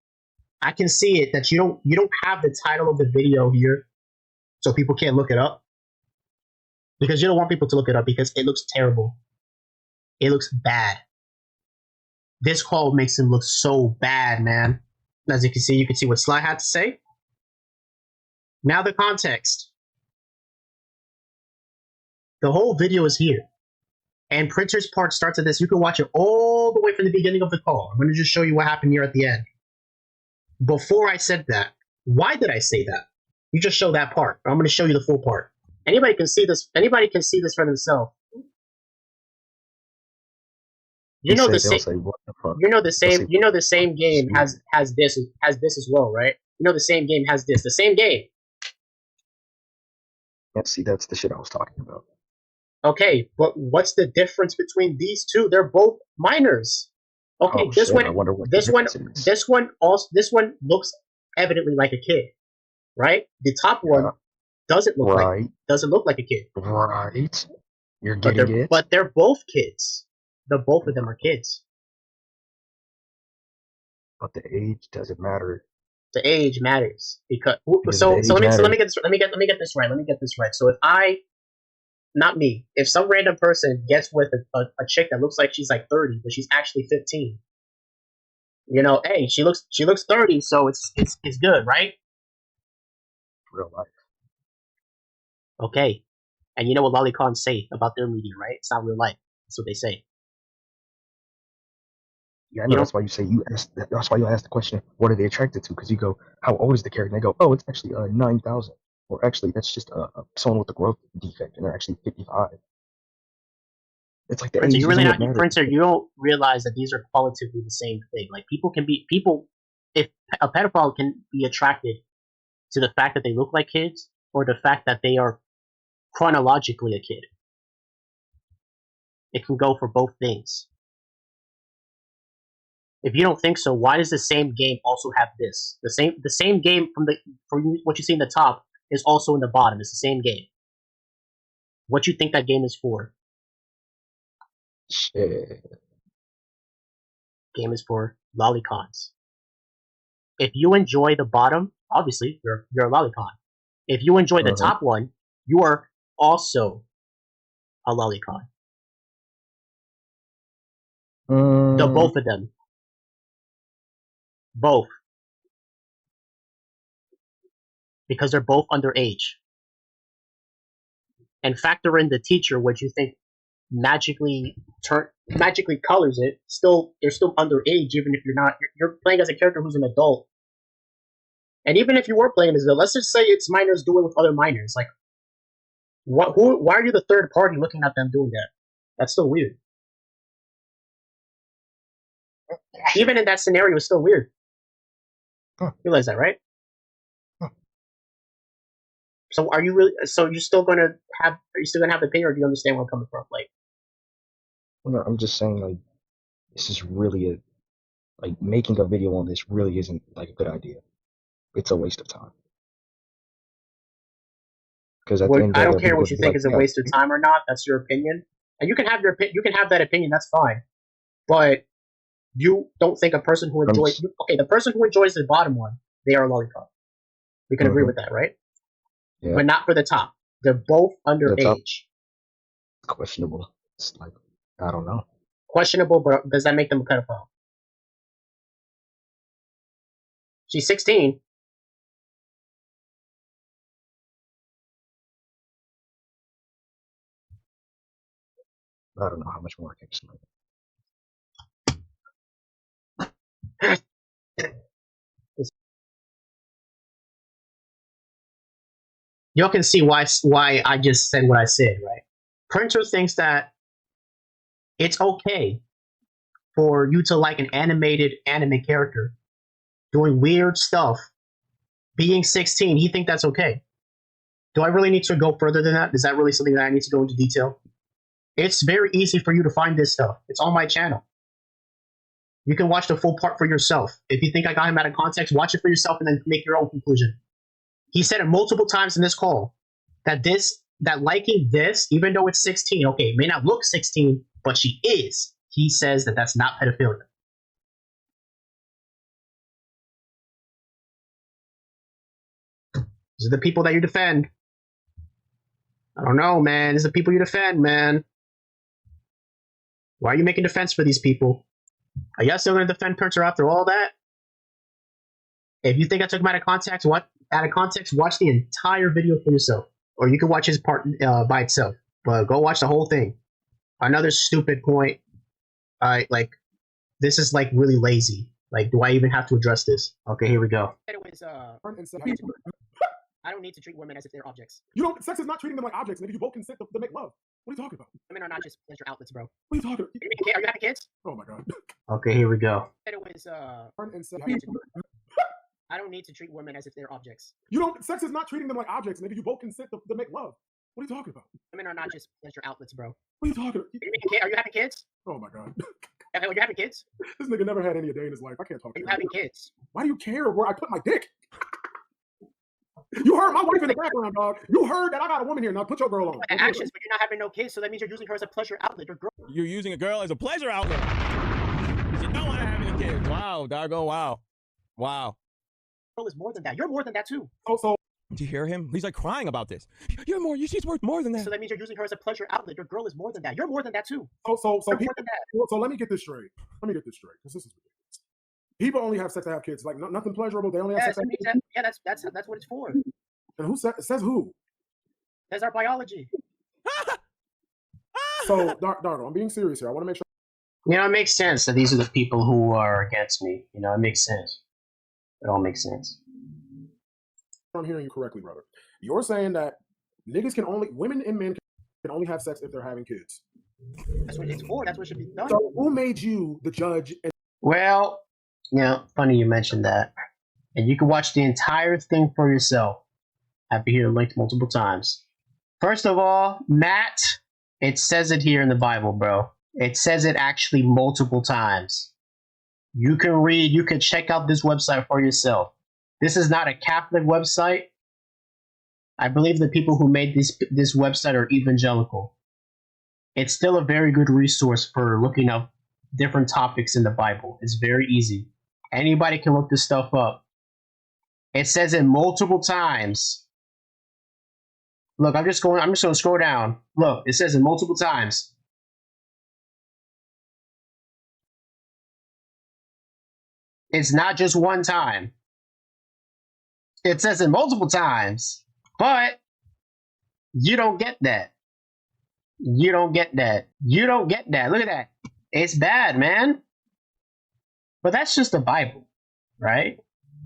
I can see it that you don't have the title of the video here, so people can't look it up. Because you don't want people to look it up because it looks terrible. It looks bad. This call makes him look so bad, man. As you can see what Sly had to say. Now the context. The whole video is here. And Printer's part starts at this. You can watch it all the way from the beginning of the call. I'm going to just show you what happened here at the end. Before I said that, why did I say that? You just show that part. I'm going to show you the full part. Anybody can see this. Anybody can see this for themselves. You know the same. You know the same. You know the same game has this as well, right? You know the same game has this. The same game. Yeah, see, that's the shit I was talking about. Okay, but what's the difference between these two? They're both minors. Okay, this one looks evidently like a kid, right? The top one doesn't look like a kid. Right. You're getting it. But they're both kids. Both of them are kids. But the age doesn't matter. The age matters because let me get this right. So if some random person gets with a chick that looks like she's like 30, but she's actually 15, hey, she looks 30, so it's good, right? Real life. Okay, and you know what LICONS say about their media, right? It's not real life. That's what they say. Yeah, I know. That's why you say that's why you ask the question, what are they attracted to? Because you go, how old is the character? And they go, oh, it's actually 9,000. Or actually, that's just someone with a growth defect, and they're actually 55. It's like the Printer, age Printer, you don't realize that these are qualitatively the same thing. Like if a pedophile can be attracted to the fact that they look like kids, or the fact that they are chronologically a kid. It can go for both things. If you don't think so, why does the same game also have this? The same game from what you see in the top is also in the bottom. It's the same game. What you think that game is for? Shit. Game is for LICONs. If you enjoy the bottom, obviously you're a LICON. If you enjoy the top one, you are also a LICON. The both of them. Both. Because they're both underage. And factor in the teacher, which you think magically colors it. You're still underage, even if you're playing as a character who's an adult. And even if you were playing as an adult, let's just say it's minors doing with other minors. Like, why are you the third party looking at them doing that? That's still weird. Even in that scenario, it's still weird. You realize that, right? So are you really? So you're still gonna have? Are you still gonna have the opinion, or do you understand where I'm coming from? Like, No, I'm just saying, like, this is really making a video on this really isn't like a good idea. It's a waste of time. Because at the end of the day, I don't care what people you be think like, is a yeah, waste of time or not. That's your opinion, and you can have that opinion. That's fine, but you don't think a person who enjoys the person who enjoys the bottom one, they are a lollipop. We can agree with that, right? Yeah. But not for the top. They're both underage. Questionable. It's like, I don't know. Questionable, but does that make them a pedophile? She's 16. I don't know how much more I can explain. Y'all can see why I just said what I said, right? Printer thinks that it's okay for you to like an animated anime character doing weird stuff, being 16. He thinks that's okay. Do I really need to go further than that? Is that really something that I need to go into detail? It's very easy for you to find this stuff. It's on my channel. You can watch the full part for yourself. If you think I got him out of context, watch it for yourself and then make your own conclusion. He said it multiple times in this call that liking this, even though it's 16, okay, it may not look 16, but she is. He says that that's not pedophilia. These are the people that you defend. I don't know, man. These are the people you defend, man. Why are you making defense for these people? Are y'all still going to defend Printer after all that? If you think I took him out of context, watch the entire video for yourself. Or you can watch his part by itself. But go watch the whole thing. Another stupid point. This is like really lazy. Like, do I even have to address this? Okay, here we go. It was, I don't need to treat women as if they're objects. Sex is not treating them like objects, nigga. You both consent to make love. What are you talking about? Women are not just pleasure outlets, bro. What are you talking about? Are you having kids? Oh my god. Okay, here we go. It was, I don't need to treat women as if they're objects. Sex is not treating them like objects, nigga. You both consent to make love. What are you talking about? Women are not just pleasure outlets, bro. What are you talking about? Are you having kids? Oh my god. Are you having kids? This nigga never had any a day in his life. I can't talk to you. you. Having kids? Why do you care where I put my dick? You heard my wife in the background, dog. You heard that I got a woman here. Now put your girl on. Actions, but you're not having no kids, so that means you're using her as a pleasure outlet. Your girl. You're using a girl as a pleasure outlet. You don't want to have any kids. Wow, Dargo. Wow. Girl is more than that. You're more than that too. So. Do you hear him? He's like crying about this. She's worth more than that. So that means you're using her as a pleasure outlet. Your girl is more than that. You're more than that too. So let me get this straight. Because this is ridiculous. People only have sex to have kids. Like nothing pleasurable. They only have sex to have kids. Yeah, that's what it's for. And who says who? That's our biology. So Dargo, I'm being serious here. I want to make sure. It makes sense that these are the people who are against me. It makes sense. It all makes sense. I'm hearing you correctly, brother. You're saying that women and men can only have sex if they're having kids. That's what it's for. That's what should be done. So who made you the judge? Well, funny you mentioned that. And you can watch the entire thing for yourself. I've been here linked multiple times. First of all, Matt, it says it here in the Bible, bro. It says it actually multiple times. You can check out this website for yourself. This is not a Catholic website. I believe the people who made this website are evangelical. It's still a very good resource for looking up different topics in the Bible. It's very easy. Anybody can look this stuff up. It says it multiple times. Look, I'm just gonna scroll down. Look, it says it multiple times. It's not just one time. It says it multiple times, but you don't get that. You don't get that. You don't get that. Look at that. It's bad, man. But that's just the Bible, right?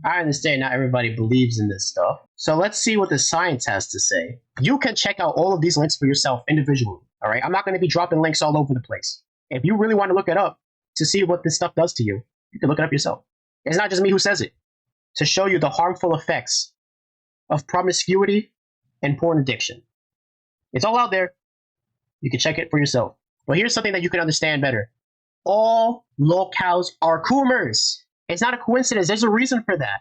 I understand not everybody believes in this stuff. So let's see what the science has to say. You can check out all of these links for yourself individually, all right? I'm not going to be dropping links all over the place. If you really want to look it up to see what this stuff does to you, you can look it up yourself. It's not just me who says it. To show you the harmful effects of promiscuity and porn addiction. It's all out there. You can check it for yourself. But here's something that you can understand better. All lolcows are coomers. It's not a coincidence. There's a reason for that.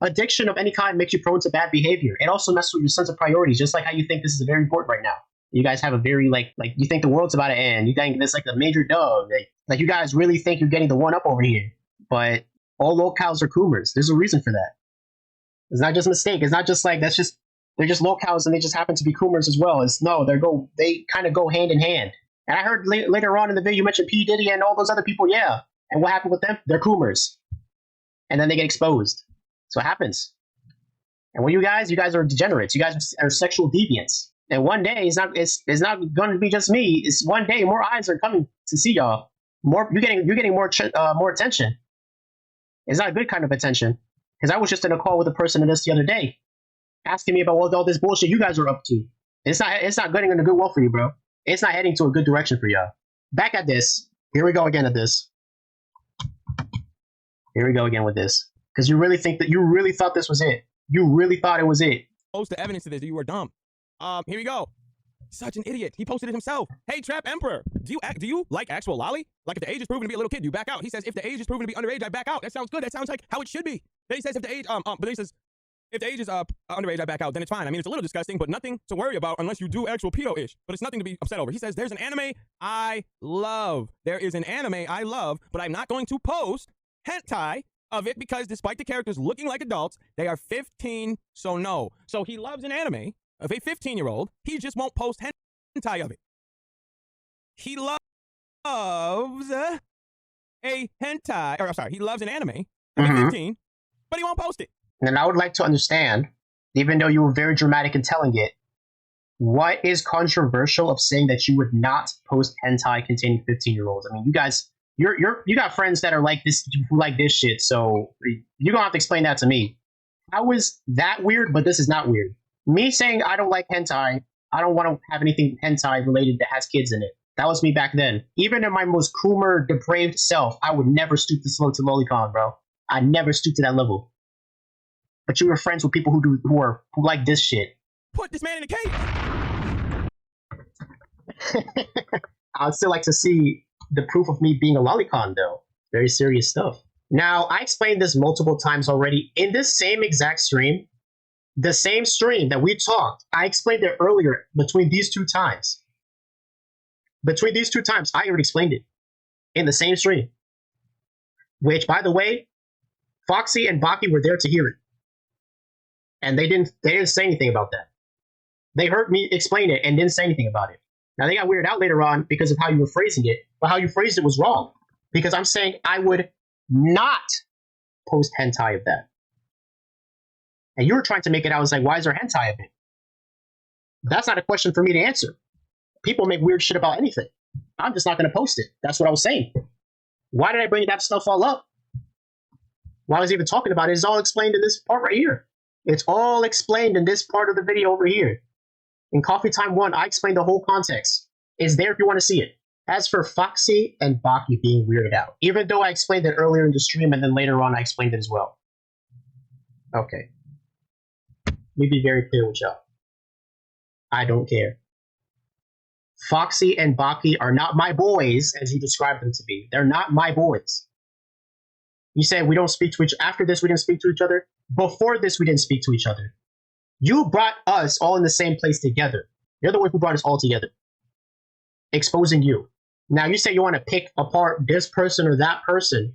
Addiction of any kind makes you prone to bad behavior. It also messes with your sense of priorities, just like how you think this is very important right now. You guys have a very, like you think the world's about to end. You think this like a major dog. Like you guys really think you're getting the one up over here. But all lolcows are coomers. There's a reason for that. It's not just a mistake. It's not just like they're just lolcows and they just happen to be coomers as well. They kind of go hand in hand. And I heard later on in the video you mentioned P. Diddy and all those other people, yeah. And what happened with them? They're coomers. And then they get exposed. So it happens. And when you guys are degenerates. You guys are sexual deviants. And one day it's not going to be just me. It's one day more eyes are coming to see y'all. You're getting more attention. It's not a good kind of attention. Because I was just in a call with a person in this the other day, asking me about what all this bullshit you guys are up to. It's not getting in a good well for you, bro. It's not heading to a good direction for y'all. Back at this. Here we go again at this. Here we go again with this. Because you really thought this was it. You really thought it was it. Post the evidence to this. You were dumb. Here we go. Such an idiot. He posted it himself. Hey, Trap Emperor, do you like actual lolly? Like if the age is proven to be a little kid, you back out. He says if the age is proven to be underage, I back out. That sounds good. That sounds like how it should be. Then he says if the age if the age is underage, I back out. Then it's fine. I mean, it's a little disgusting, but nothing to worry about unless you do actual pedo-ish. But it's nothing to be upset over. He says there's an anime I love. There is an anime I love, but I'm not going to post hentai of it because despite the characters looking like adults, they are 15. So no. So he loves an anime of a 15-year-old. He just won't post hentai of it. He loves a hentai, or sorry, he loves an anime of a 15, but he won't post it. And I would like to understand, even though you were very dramatic in telling it, what is controversial of saying that you would not post hentai containing 15-year-olds? I mean, you guys, you got friends that are like this, who like this shit, so you're gonna have to explain that to me. How is that weird, but this is not weird? Me saying I don't like hentai, I don't want to have anything hentai related that has kids in it. That was me back then. Even in my most coomer, depraved self, I would never stoop this low to lolicon, bro. I never stoop to that level. But you were friends with people who like this shit. Put this man in a cage. I'd still like to see the proof of me being a lolicon, though. Very serious stuff. Now, I explained this multiple times already in this same exact stream. The same stream that we talked. I explained it earlier between these two times. Between these two times, I already explained it in the same stream. Which, by the way, Foxy and Baki were there to hear it. And they didn't say anything about that. They heard me explain it and didn't say anything about it. Now, they got weirded out later on because of how you were phrasing it, but how you phrased it was wrong. Because I'm saying I would not post hentai of that. And you were trying to make it out as like, why is there hentai of it? That's not a question for me to answer. People make weird shit about anything. I'm just not going to post it. That's what I was saying. Why did I bring that stuff all up? Why was I even talking about it? It's all explained in this part right here. It's all explained in this part of the video over here. In Coffee Time 1, I explained the whole context. It's there if you want to see it. As for Foxy and Baki being weirded out, even though I explained it earlier in the stream and then later on I explained it as well. Okay. Let me be very clear with y'all. I don't care. Foxy and Baki are not my boys, as you described them to be. They're not my boys. You said we don't speak to each other. After this, we didn't speak to each other. Before this, we didn't speak to each other. You brought us all in the same place together. You're the one who brought us all together. Exposing you. Now you say you want to pick apart this person or that person.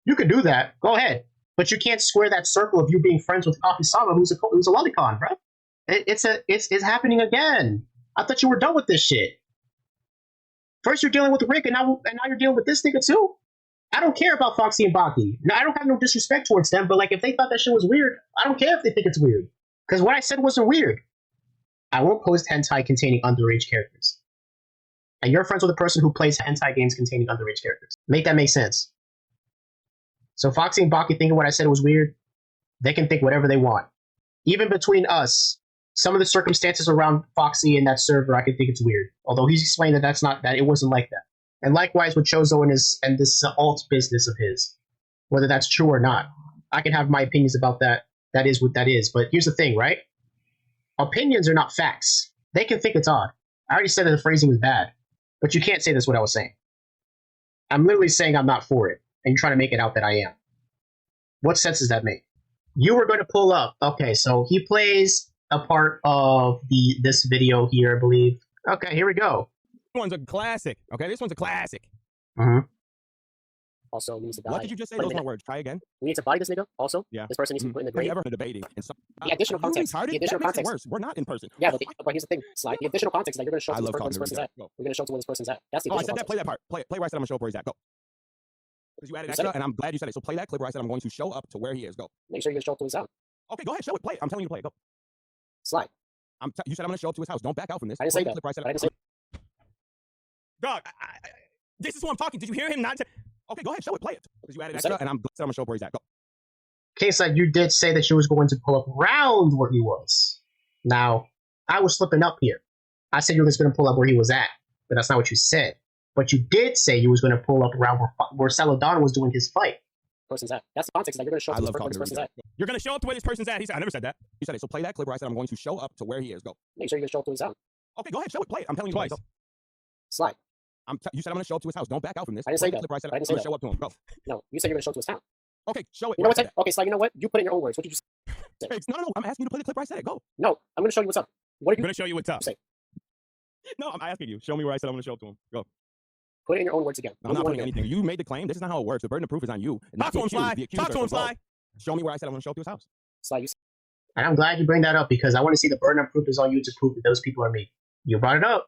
You can do that. Go ahead. But you can't square that circle of you being friends with Kapi-sama, who's a LICON, bro. It's happening again. I thought you were done with this shit. First you're dealing with Rick, and now you're dealing with this nigga too. I don't care about Foxy and Baki. No, I don't have no disrespect towards them, but like if they thought that shit was weird, I don't care if they think it's weird. Because what I said wasn't weird. I won't post hentai containing underage characters. And you're friends with a person who plays hentai games containing underage characters. Make that make sense. So Foxy and Baki thinking what I said was weird, they can think whatever they want. Even between us, some of the circumstances around Foxy and that server, I can think it's weird. Although he's explained that it wasn't like that. And likewise with Chozo and this alt business of his, whether that's true or not. I can have my opinions about that. That is what that is. But here's the thing, right? Opinions are not facts. They can think it's odd. I already said that the phrasing was bad. But you can't say that's what I was saying. I'm literally saying I'm not for it. And you're trying to make it out that I am. What sense does that make? You were going to pull up. Okay, so he plays a part of this video here, I believe. Okay, here we go. This one's a classic. Okay, this one's a classic. Mm-hmm. Also, we need to die. What did you just say? Those weren't words. Try again. We need to body this nigga. Also, yeah. This person needs to be put in the grave. Have you ever heard of debating? The additional context. The additional context. Worse. We're not in person. Yeah, but here's the thing. Slide. The additional context is that you're going to show us where this person's at. Go. We're going to show us where this person's at. That's the I additional said that. Play that part. Play where I said I'm going to show up where he's at. Go. Because you added extra, and I'm glad you said it. So play that clip where I said I'm going to show up to where he is. Go. Make sure you're going to show up to his house. Okay, go ahead. Show it. Play it. I'm telling you to play it. Go. Slide. You said I'm going to show up to his house. Don't back out from this. I didn't say that. I didn't say that. Dog, this is who I'm talking. Did you hear him not? Okay, go ahead. Show it. Play it. Because you added extra, and I'm going to show up where he's at. Go. Case like you did say that you was going to pull up around where he was. Now, I was slipping up here. I said you were just going to pull up where he was at, but that's not what you said. But you did say you was going to pull up around where Saladon was doing his fight. Person's at. That's the context. That you're going to show up to where this person's at. You're going to show up to where this person's at. He said, I never said that. You said it. So play that clip where I said I'm going to show up to where he is. Go. Make sure you're going to show up to his house. Okay, go ahead. Show it. Play it. I'm telling you twice. Go. Slide. You said I'm going to show up to his house. Don't back out from this. I didn't say that. I said I didn't say I'm going to show up to him. Go. No, you said you're going to show it to his town. Okay, show it. You know what? Okay, Slide. You know what? You put it in your own words. What did you say? No. I'm asking you to play the clip where I said it. Go. No, I'm going to show you what's up. What are you going to show you what's up? Say? No, I'm asking you. Show me where I said I'm going to show up to him. Go. Put it in your own words again. I'm not putting anything. You made the claim. This is not how it works. The burden of proof is on you. Talk to him, Sly. Talk to him, Sly. Show me where I said I'm going to show up to his house. Sly, you. And I'm glad you bring that up because I want to see the burden of proof is on you to prove that those people are me. You brought it up.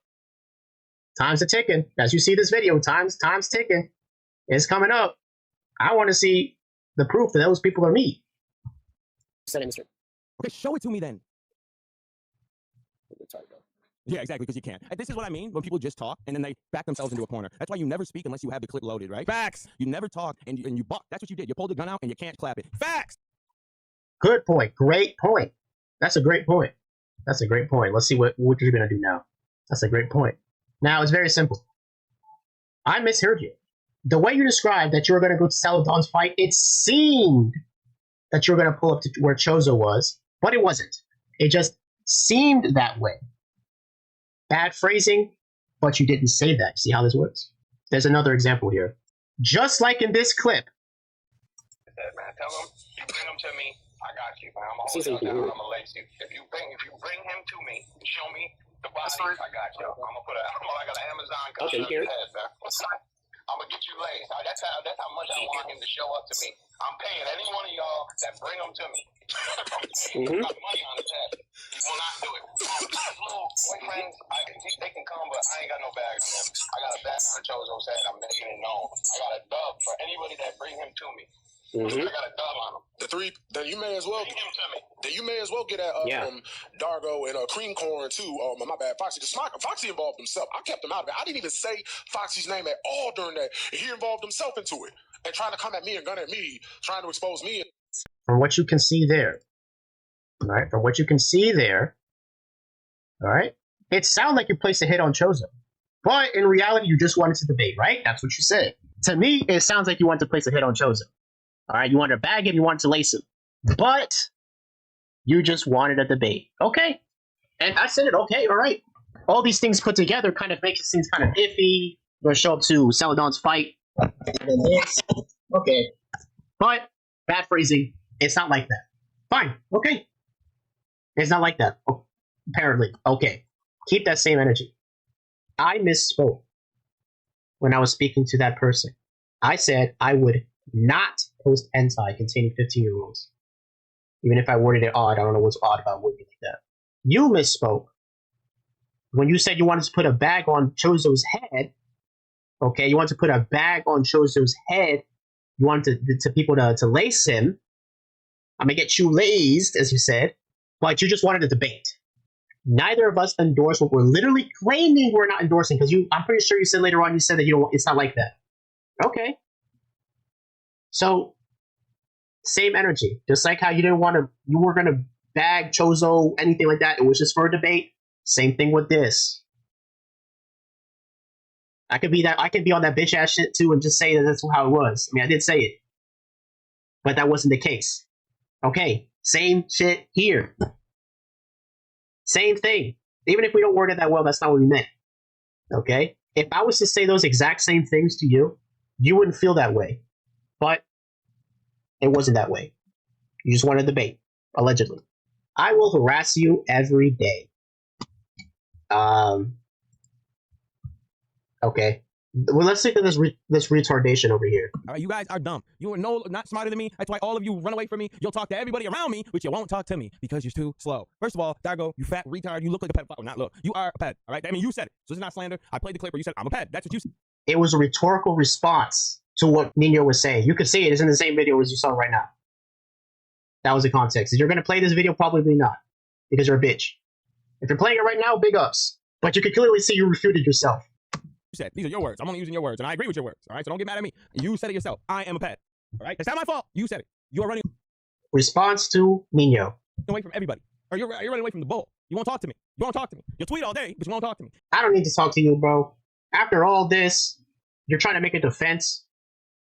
Time's a ticking. As you see this video, time's ticking. It's coming up. I want to see the proof that those people are me. Said it, Mr. Okay, show it to me then. Yeah, exactly, because you can't. And this is what I mean when people just talk and then they back themselves into a corner. That's why you never speak unless you have the clip loaded, right? Facts. You never talk and you buck. That's what you did. You pulled the gun out and you can't clap it. Facts. Good point. Great point. That's a great point. That's a great point. Let's see what you're going to do now. That's a great point. Now, it's very simple. I misheard you. The way you described that you were going to go to Saladon's fight, it seemed that you were going to pull up to where Chozo was, but it wasn't. It just seemed that way. Bad phrasing, but you didn't say that. See how this works? There's another example here. Just like in this clip. Man, tell him, you bring him to me, I got you, man. I'm always down, I'm gonna lace you. If you bring him to me, show me the body, I got you. I'm gonna put I got an Amazon contract in head, man. I'm gonna get you laced. That's how much I want him to show up to me. I'm paying any one of y'all that bring him to me. I'm got money on his head. He will not do it. Little boyfriends, they can come, but I ain't got no bag on them. I got a bag on Chozo's head. I'm making it known. I got a dub for anybody that bring him to me. I got a dub on him. Then you may as well. Then you may as well get at Dargo and Cream Corn too. My bad, Foxy. Foxy involved himself. I kept him out of it. I didn't even say Foxy's name at all during that. He involved himself into it and trying to come at me and gun at me, trying to expose me. From what you can see there, all right. From what you can see there, all right. It sounds like you placed a hit on Chozo, but in reality, you just wanted to debate, right? That's what you said. To me, it sounds like you wanted to place a hit on Chozo. All right, you wanted to bag him, you wanted to lace him, but you just wanted a debate. Okay, and I said it. Okay, all right. All these things put together kind of makes it seem kind of iffy. We're gonna show up to Saladon's fight, and then this. Okay, but bad phrasing. It's not like that. Fine. Okay. It's not like that. Oh, apparently. Okay. Keep that same energy. I misspoke when I was speaking to that person. I said I would not post hentai containing 15-year-olds. Even if I worded it odd, I don't know what's odd about wording it like that. You misspoke when you said you wanted to put a bag on Chozo's head. Okay, you wanted to put a bag on Chozo's head. You wanted to people to lace him. I'm gonna get you laced, as you said, but you just wanted a debate. Neither of us endorsed what we're literally claiming we're not endorsing, because I'm pretty sure you said later on, you said that you don't. It's not like that. Okay. So, same energy. Just like how you were gonna bag Chozo, anything like that. It was just for a debate. Same thing with this. I could be on that bitch ass shit too and just say that that's how it was. I mean, I did say it, but that wasn't the case. Okay, same shit here. Same thing. Even if we don't word it that well, that's not what we meant. Okay? If I was to say those exact same things to you, you wouldn't feel that way. But it wasn't that way. You just wanted to debate, allegedly. I will harass you every day. Okay. Well, let's look at this retardation over here. All right, you guys are dumb. You are not smarter than me. That's why all of you run away from me. You'll talk to everybody around me, but you won't talk to me because you're too slow. First of all, Dargo, you fat retard. You look like a pedophile. Not look. You are a ped. All right. I mean, you said it. So it's not slander. I played the clip where you said I'm a ped. That's what you said. It was a rhetorical response to what Nino was saying. You could see it. It's in the same video as you saw right now. That was the context. If you're going to play this video, probably not, because you're a bitch. If you're playing it right now, big ups. But you can clearly see you refuted yourself. You said, these are your words. I'm only using your words, and I agree with your words. All right, so don't get mad at me. You said it yourself. I am a pet. All right, it's not my fault. You said it. You are running Response to Nino. away from everybody, or you're running away from the bull. You won't talk to me. You won't talk to me. You'll tweet all day, but you won't talk to me. I don't need to talk to you, bro. After all this, you're trying to make a defense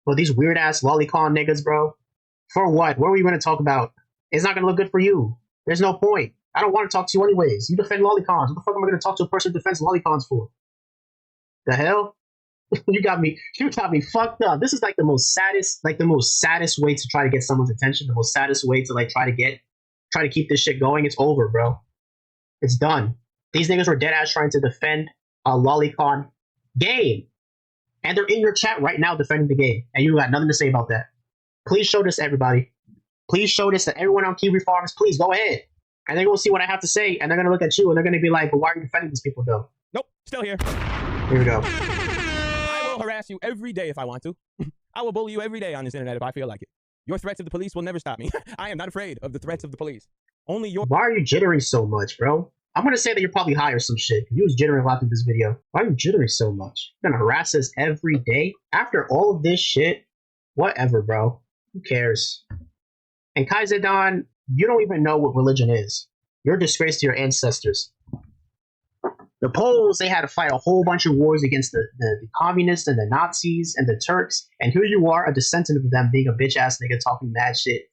for these weird ass lolicon niggas, bro. For what? What are we going to talk about? It's not going to look good for you. There's no point. I don't want to talk to you anyways. You defend lolicons. What the fuck am I going to talk to a person who defends lolicons for? The hell? You got me fucked up. This is like the most saddest way to try to get someone's attention, the most saddest way to like try to keep this shit going. It's over, bro. It's done. These niggas were dead ass trying to defend a lolicon game. And they're in your chat right now defending the game. And you got nothing to say about that. Please show this to everybody. Please show this to everyone on Kiwi Farms. Please go ahead. And they're going to see what I have to say. And they're going to look at you and they're going to be like, but why are you defending these people though? Nope, still here. Here we go. I will harass you every day if I want to. I will bully you every day on this internet if I feel like it. Your threats of the police will never stop me. I am not afraid of the threats of the police. Only your... Why are you jittering so much, bro? I'm going to say that you're probably high or some shit. You was jittering a lot through this video. Why are you jittering so much? You're going to harass us every day? After all of this shit? Whatever, bro. Who cares? And Kaizedon, you don't even know what religion is. You're a disgrace to your ancestors. The Poles, they had to fight a whole bunch of wars against the communists and the Nazis and the Turks. And here you are, a descendant of them, being a bitch-ass nigga talking mad shit.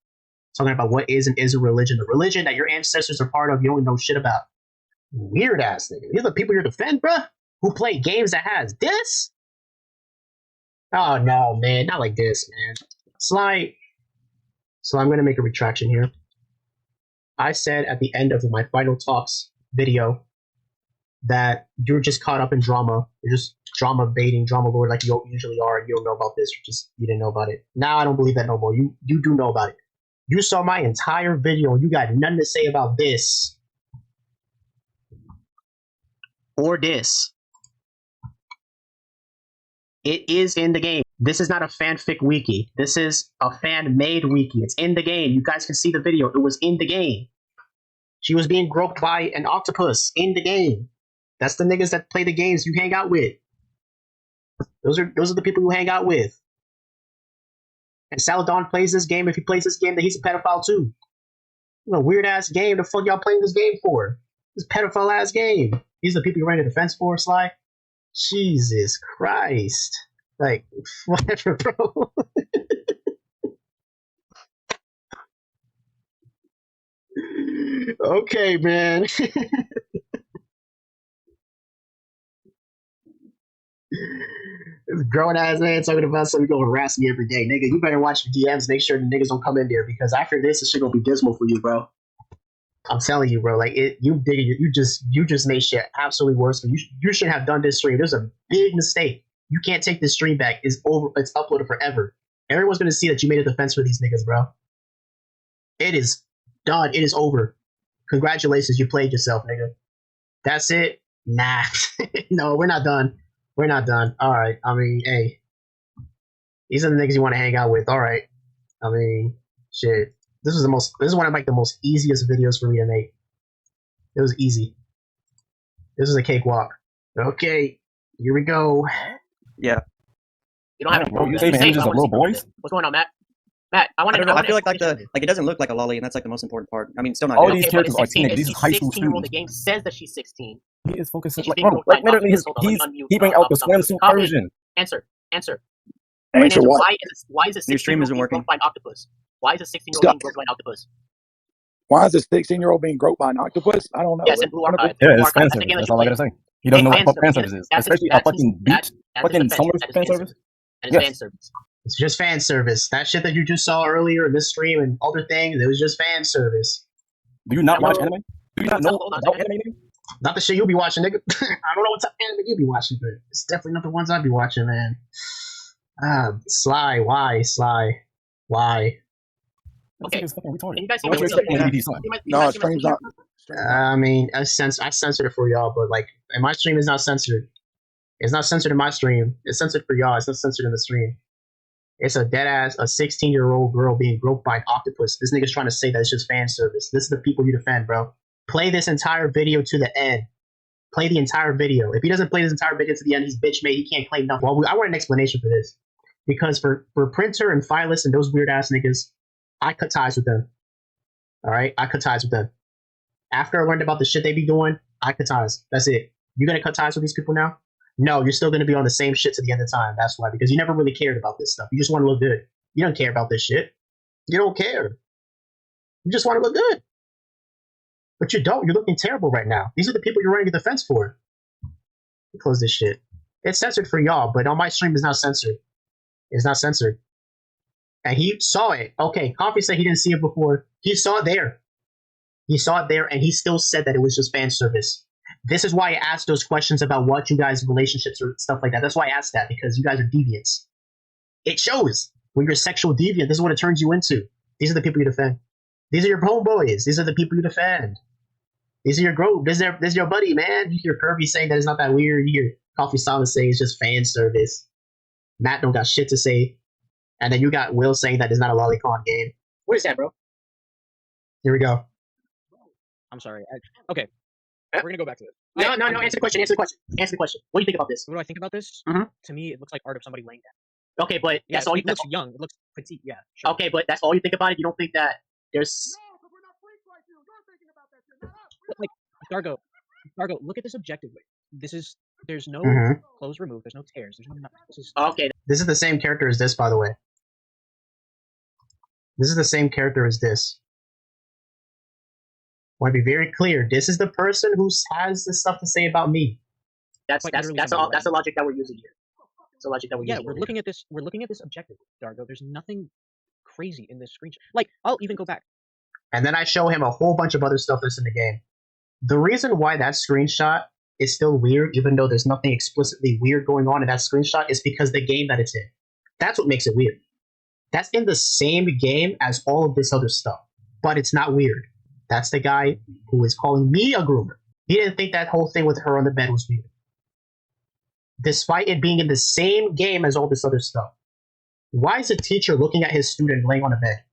Talking about what is and isn't religion. The religion that your ancestors are part of, you don't know shit about. Weird-ass nigga. These are the people you defend, bruh? Who play games that has this? Oh, no, man. Not like this, man. Sly. So I'm going to make a retraction here. I said at the end of my Final Talks video that you're just caught up in drama. You're just drama baiting, drama lord like you usually are, and you don't know about this. You didn't know about it. Now I don't believe that no more. You do know about it. You saw my entire video and you got nothing to say about this. Or this. It is in the game. This is not a fanfic wiki. This is a fan-made wiki. It's in the game. You guys can see the video. It was in the game. She was being groped by an octopus in the game. That's the niggas that play the games you hang out with. Those are the people you hang out with. And Saladon plays this game. If he plays this game, then he's a pedophile too. What a weird-ass game. The fuck y'all playing this game for? This pedophile-ass game. These are the people you're running a defense for, Sly? Jesus Christ. Like, whatever, bro. Okay, man. This grown ass man talking about something gonna harass me every day. Nigga, you better watch your DMs, make sure the niggas don't come in there, because after this, this shit gonna be dismal for you, bro. I'm telling you, bro. Like you just made shit absolutely worse. You should have done this stream. There's a big mistake. You can't take this stream back. It's over. It's uploaded forever. Everyone's gonna see that you made a defense for these niggas, bro. It is done. It is over. Congratulations, you played yourself, nigga. That's it. Nah, no, we're not done. We're not done. All right. I mean, hey, these are the niggas you want to hang out with. All right. I mean, shit. This is one of like the most easiest videos for me to make. It was easy. This is a cakewalk. Okay, here we go. Yeah. You don't have any. Bro, you say images of little boys? What's going on, Matt? Matt, I want to. I feel like it doesn't look like a lolly, and that's like the most important part. I mean, still not. All good. these characters are teenagers. These are high school 16-year-old. students. The game says that she's 16. He is focusing She's like, being bro, groomed by like literally, Hold on, he bring out the swimsuit version. Answer. Answer Why is a Your stream 16-year-old isn't being working. groped by an octopus? Why is a 16-year-old being groped by an octopus? Why is a 16-year-old being groped by an octopus? I don't know. Yes, in Blue Archive. Yeah, it's fan service. That's all I gotta say. He doesn't know what fan service is, especially a fucking beach, fucking summer fan service. And it's fan service. It's just fan service. That shit that you just saw earlier in this stream and other things, it was just fan service. Do you not watch anime? Do you not know about anime? Not the shit you'll be watching, nigga. I don't know what type of anime you'll be watching, but it's definitely not the ones I'd be watching, man. Sly, why? Sly, why? Okay. Can you guys see What's my your screen? No, stream's not. I mean, I censored it for y'all, but like, and my stream is not censored. It's not censored in my stream. It's censored for y'all. It's not censored in the stream. It's a dead ass, a 16-year-old girl being groped by an octopus. This nigga's trying to say that it's just fan service. This is the people you defend, bro. Play this entire video to the end. Play the entire video. If he doesn't play this entire video to the end, he's bitch made. He can't claim nothing. Well, I want an explanation for this. Because for Printer and Phyllis and those weird ass niggas, I cut ties with them. All right? I cut ties with them. After I learned about the shit they be doing, I cut ties. That's it. You gonna cut ties with these people now? No, you're still gonna be on the same shit to the end of time. That's why. Because you never really cared about this stuff. You just want to look good. You don't care about this shit. You don't care. You just want to look good. But you don't. You're looking terrible right now. These are the people you're running a defense for. Close this shit. It's censored for y'all, but on my stream it's not censored. It's not censored. And he saw it. Okay, Coffee said he didn't see it before. He saw it there. He saw it there, and he still said that it was just fan service. This is why I asked those questions about what you guys' relationships or stuff like that. That's why I asked that, because you guys are deviants. It shows when you're a sexual deviant. This is what it turns you into. These are the people you defend. These are your homeboys. These are the people you defend. These are your group. This is your buddy, man. You hear Kirby saying that it's not that weird. You hear Coffee Solid saying it's just fan service. Matt don't got shit to say. And then you got Will saying that it's not a LICONS game. What is that, bro? Here we go. I'm sorry. Okay. We're going to go back to this. No. Answer the question. What do you think about this? What do I think about this? Mm-hmm. To me, it looks like art of somebody laying down. Okay, but Yeah, that's all you it looks young. It looks petite. Yeah. Sure. Okay, but that's all you think about it? You don't think that there's... Like, Dargo, look at this objectively. There's no clothes removed. There's no tears. There's no nothing. Okay. This is the same character as this, by the way. This is the same character as this. I want to be very clear. This is the person who has this stuff to say about me. That's the logic that we're using here. It's the logic that we're using. Yeah, we're looking at this objectively, Dargo. There's nothing crazy in this screenshot. Like, I'll even go back. And then I show him a whole bunch of other stuff that's in the game. The reason why that screenshot is still weird, even though there's nothing explicitly weird going on in that screenshot, is because the game that it's in. That's what makes it weird. That's in the same game as all of this other stuff, but it's not weird. That's the guy who is calling me a groomer. He didn't think that whole thing with her on the bed was weird. Despite it being in the same game as all this other stuff. Why is a teacher looking at his student laying on a bed?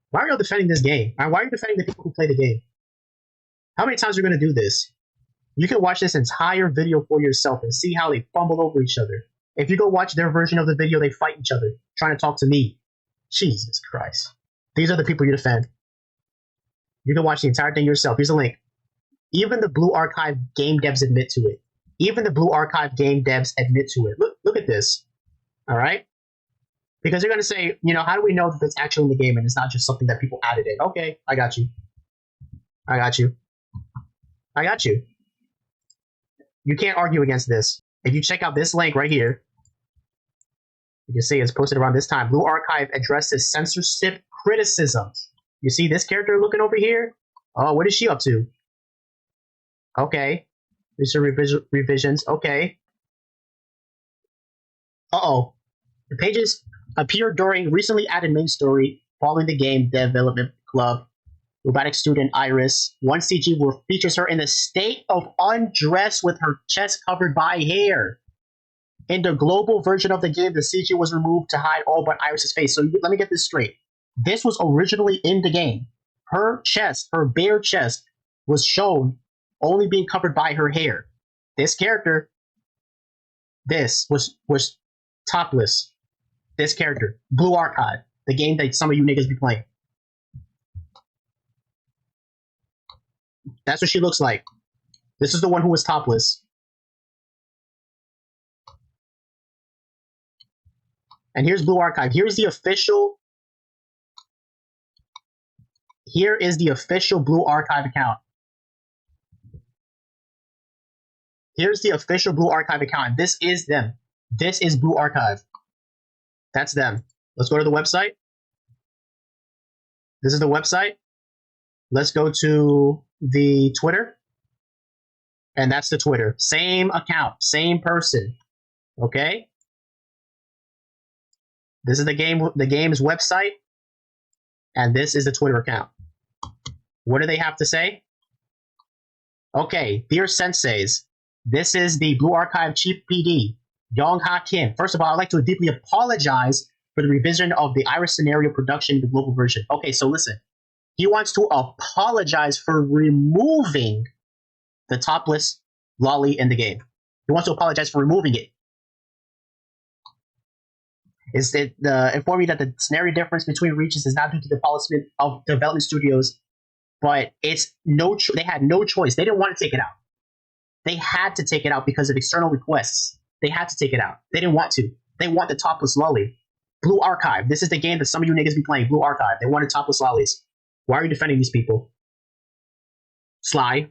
Why are you defending this game? Why are you defending the people who play the game? How many times are you going to do this? You can watch this entire video for yourself and see how they fumble over each other. If you go watch their version of the video, they fight each other, trying to talk to me. Jesus Christ. These are the people you defend. You can watch the entire thing yourself. Here's a link. Even the Blue Archive game devs admit to it. Even the Blue Archive game devs admit to it. Look at this. All right? Because you're going to say, how do we know that it's actually in the game and it's not just something that people added in? Okay, I got you. You can't argue against this. If you check out this link right here, you can see it's posted around this time. Blue Archive addresses censorship criticisms. You see this character looking over here? Oh, what is she up to? Okay. These are revisions. Okay. Uh-oh. The pages appear during recently added main story following the game development club. Robotic student Iris. One CG will features her in the state of undress with her chest covered by hair. In the global version of the game, the CG was removed to hide all but Iris's face. So let me get this straight. This was originally in the game. Her chest, her bare chest, was shown only being covered by her hair. This character, this was topless. This character, Blue Archive, the game that some of you niggas be playing. That's what she looks like. This is the one who was topless. And here's Blue Archive. Here's the official. Here is the official Blue Archive account. Here's the official Blue Archive account. This is them. This is Blue Archive. That's them. Let's go to the website. This is the website. Let's go to the Twitter. And that's the Twitter. Same account. Same person. Okay? This is the game's website. And this is the Twitter account. What do they have to say? Okay, dear senseis, this is the Blue Archive Chief PD, Young Ha Kim. First of all, I'd like to deeply apologize for the revision of the Iris scenario production in the global version. Okay, so listen. He wants to apologize for removing the topless lolly in the game. He wants to apologize for removing it. Is that inform you that the scenario difference between regions is not due to the policy of development studios, but it's they had no choice. They didn't want to take it out. They had to take it out because of external requests. They had to take it out. They didn't want to. They want the topless lolly. Blue Archive. This is the game that some of you niggas be playing. Blue Archive. They wanted topless lollies. Why are you defending these people? Sly.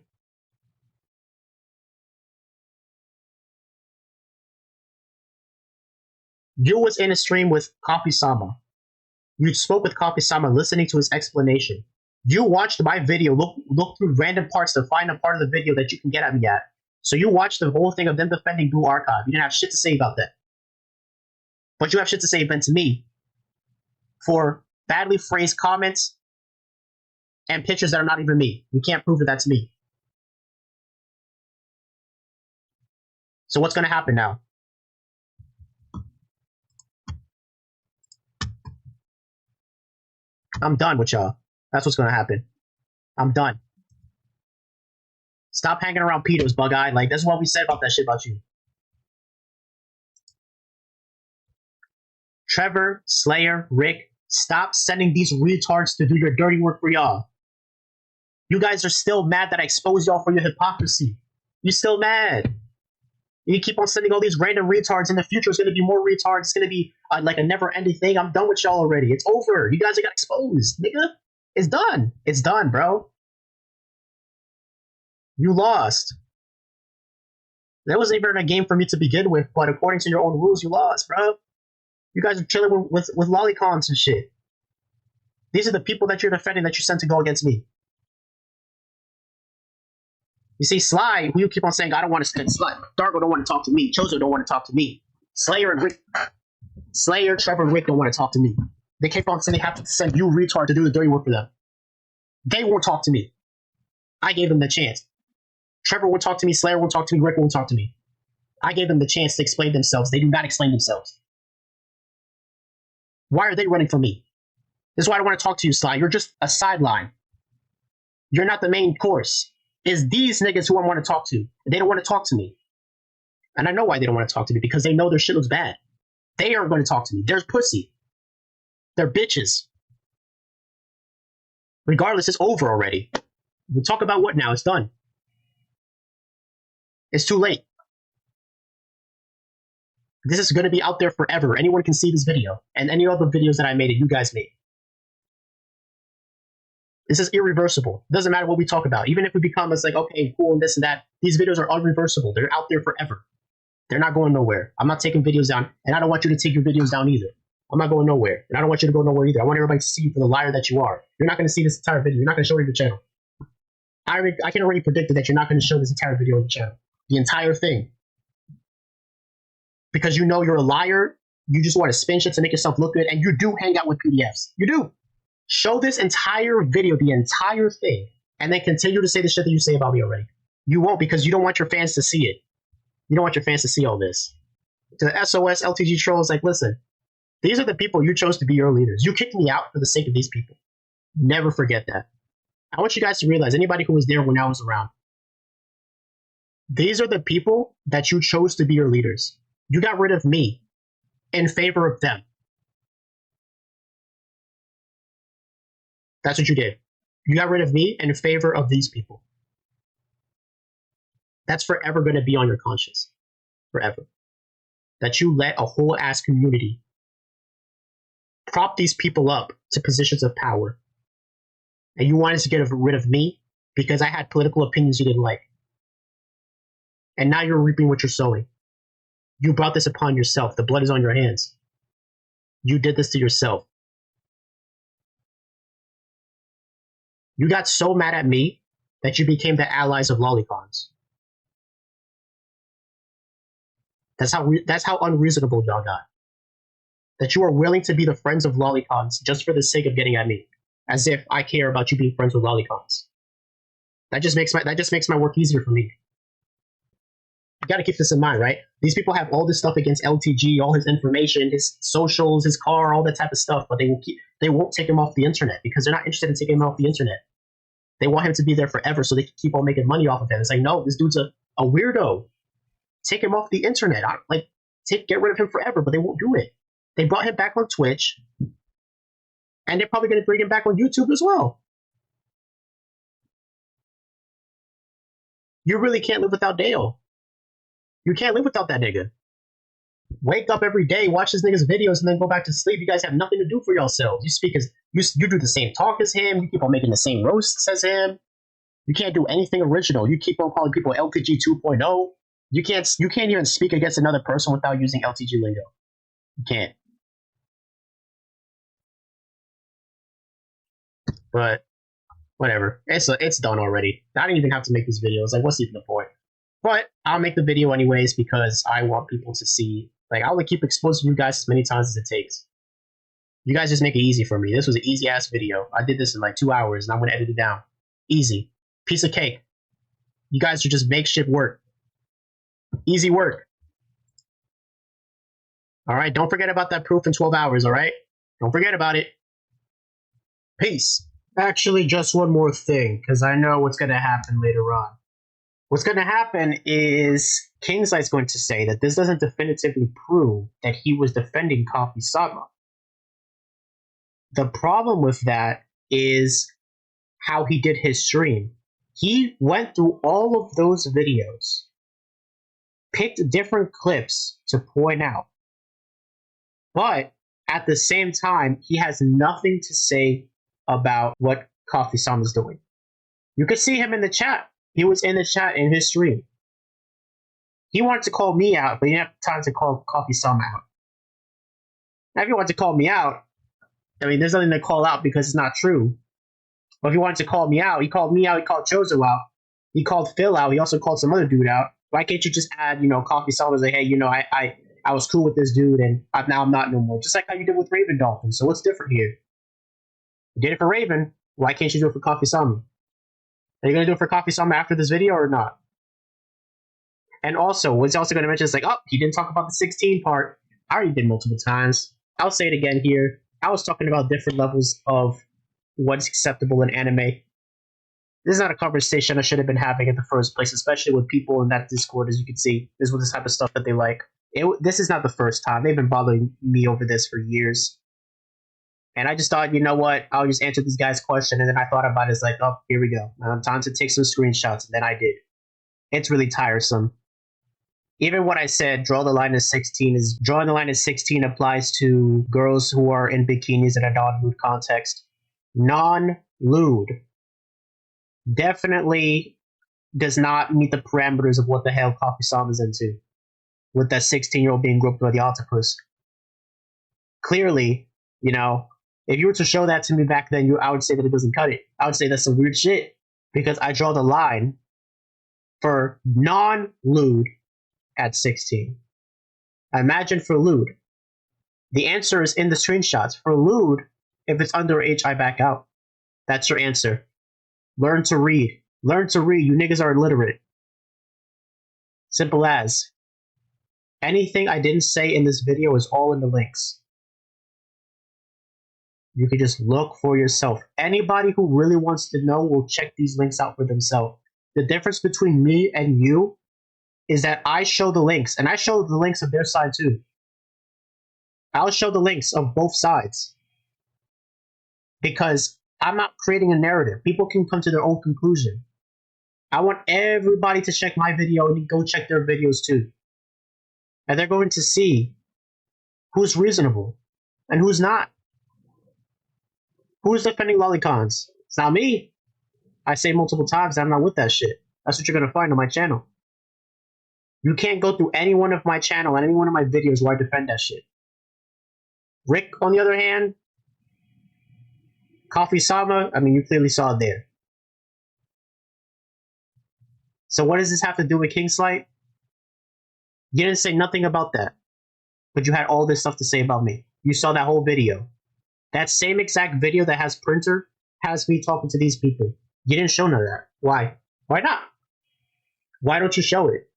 You was in a stream with Coffee-sama. You spoke with Coffee-sama listening to his explanation. You watched my video, look through random parts to find a part of the video that you can get at me at. So you watched the whole thing of them defending Blue Archive. You didn't have shit to say about that. But you have shit to say about to me for badly phrased comments and pictures that are not even me. You can't prove that that's me. So what's going to happen now? I'm done with y'all. That's what's going to happen. I'm done. Stop hanging around Peter's bug-eyed. Like, that's what we said about that shit about you. Trevor, Slayer, Rick, stop sending these retards to do your dirty work for y'all. You guys are still mad that I exposed y'all for your hypocrisy. You still mad. You keep on sending all these random retards. In the future, it's going to be more retards. It's going to be like a never-ending thing. I'm done with y'all already. It's over. You guys got exposed, nigga. It's done. It's done, bro. You lost. That wasn't even a game for me to begin with, but according to your own rules, you lost, bro. You guys are chilling with LICONS and shit. These are the people that you're defending that you sent to go against me. You see, Sly, who you keep on saying, I don't want to spend Sly. Dargo don't want to talk to me. Chozo don't want to talk to me. Slayer, Trevor, and Rick don't want to talk to me. They keep on saying they have to send you retard to do the dirty work for them. They won't talk to me. I gave them the chance. Trevor won't talk to me. Slayer won't talk to me. Rick won't talk to me. I gave them the chance to explain themselves. They do not explain themselves. Why are they running from me? This is why I don't want to talk to you, Sly. You're just a sideline. You're not the main course. It's these niggas who I want to talk to. They don't want to talk to me. And I know why they don't want to talk to me, because they know their shit looks bad. They aren't going to talk to me. They're pussy. They're bitches. Regardless, it's over already. We talk about what now? It's done. It's too late. This is going to be out there forever. Anyone can see this video. And any other videos that I made that you guys made. This is irreversible. It doesn't matter what we talk about. Even if we become, it's like, okay, cool, and this and that. These videos are unreversible. They're out there forever. They're not going nowhere. I'm not taking videos down, and I don't want you to take your videos down either. I'm not going nowhere, and I don't want you to go nowhere either. I want everybody to see you for the liar that you are. You're not going to see this entire video. You're not going to show me the channel. I can already predict that you're not going to show this entire video on the channel. The entire thing. Because you know you're a liar. You just want to spin shit to make yourself look good. And you do hang out with PDFs. You do. Show this entire video, the entire thing. And then continue to say the shit that you say about me already. You won't, because you don't want your fans to see it. You don't want your fans to see all this. To the SOS LTG trolls, like, listen. These are the people you chose to be your leaders. You kicked me out for the sake of these people. Never forget that. I want you guys to realize, anybody who was there when I was around, these are the people that you chose to be your leaders. You got rid of me in favor of them. That's what you did. You got rid of me in favor of these people. That's forever going to be on your conscience. Forever. That you let a whole ass community prop these people up to positions of power. And you wanted to get rid of me because I had political opinions you didn't like. And now you're reaping what you're sowing. You brought this upon yourself. The blood is on your hands. You did this to yourself. You got so mad at me that you became the allies of LICONS. That's how unreasonable y'all got. That you are willing to be the friends of LICONS just for the sake of getting at me. As if I care about you being friends with LICONS. That just makes my work easier for me. You gotta keep this in mind, right? These people have all this stuff against LTG, all his information, his socials, his car, all that type of stuff, but they won't take him off the internet because they're not interested in taking him off the internet. They want him to be there forever so they can keep on making money off of him. It's like, no, this dude's a weirdo. Take him off the internet. Get rid of him forever, but they won't do it. They brought him back on Twitch. And they're probably going to bring him back on YouTube as well. You really can't live without Dale. You can't live without that nigga. Wake up every day, watch this nigga's videos, and then go back to sleep. You guys have nothing to do for yourselves. You speak as you do the same talk as him. You keep on making the same roasts as him. You can't do anything original. You keep on calling people LTG 2.0. You can't even speak against another person without using LTG lingo. You can't. But whatever, it's done already. I didn't even have to make these videos. Like, what's even the point? But I'll make the video anyways because I want people to see. Like, I'll keep exposing you guys as many times as it takes. You guys just make it easy for me. This was an easy ass video. I did this in like 2 hours, and I'm gonna edit it down. Easy, piece of cake. You guys should just make shit work. Easy work. All right, don't forget about that proof in 12 hours. All right, don't forget about it. Peace. Actually, just one more thing, because I know what's going to happen later on. What's going to happen is Kingsight's going to say that this doesn't definitively prove that he was defending Coffee-sama. The problem with that is how he did his stream. He went through all of those videos, picked different clips to point out, but at the same time, he has nothing to say about what Coffee-sama is doing. You could see him in the chat. He was in the chat in his stream. He wanted to call me out, but he didn't have time to call Coffee-sama out. Now, if he wanted to call me out, I mean, there's nothing to call out because it's not true. But if he wanted to call me out, he called me out, he called Chozo out, he called Phil out, he also called some other dude out. Why can't you just add, Coffee-sama and say, hey, I was cool with this dude, and now I'm not no more. Just like how you did with Raven Dolphin. So what's different here? You did it for Raven. Why can't you do it for Coffee-sama? Are you going to do it for Coffee-sama after this video or not? And also, what's also going to mention is like, oh, he didn't talk about the 16 part. I already did multiple times. I'll say it again here. I was talking about different levels of what's acceptable in anime. This is not a conversation I should have been having in the first place, especially with people in that Discord, as you can see. This was the type of stuff that they like. This is not the first time. They've been bothering me over this for years. And I just thought, you know what? I'll just answer this guy's question. And then I thought about it as like, oh, here we go. Time to take some screenshots. And then I did. It's really tiresome. Even what I said, draw the line at 16 is drawing the line at 16 applies to girls who are in bikinis in a non-lewd context. Non-lewd definitely does not meet the parameters of what the hell Coffee-sama is into. With that 16-year-old being groped by the octopus. Clearly, if you were to show that to me back then, I would say that it doesn't cut it. I would say that's some weird shit. because I draw the line for non-lewd at 16. Imagine for lewd. The answer is in the screenshots. For lewd, if it's underage, I back out. That's your answer. Learn to read. Learn to read. You niggas are illiterate. Simple as. Anything I didn't say in this video is all in the links. You can just look for yourself. Anybody who really wants to know will check these links out for themselves. The difference between me and you is that I show the links, and I show the links of their side too. I'll show the links of both sides. Because I'm not creating a narrative. People can come to their own conclusion. I want everybody to check my video and go check their videos too. And they're going to see who's reasonable and who's not. Who's defending LICONS? It's not me. I say multiple times that I'm not with that shit. That's what you're going to find on my channel. You can't go through any one of my channel and any one of my videos where I defend that shit. Rick, on the other hand, Coffee Sama, I mean, you clearly saw it there. So what does this have to do with Kingslight? You didn't say nothing about that. But you had all this stuff to say about me. You saw that whole video. That same exact video that has Printer has me talking to these people. You didn't show none of that. Why? Why not? Why don't you show it?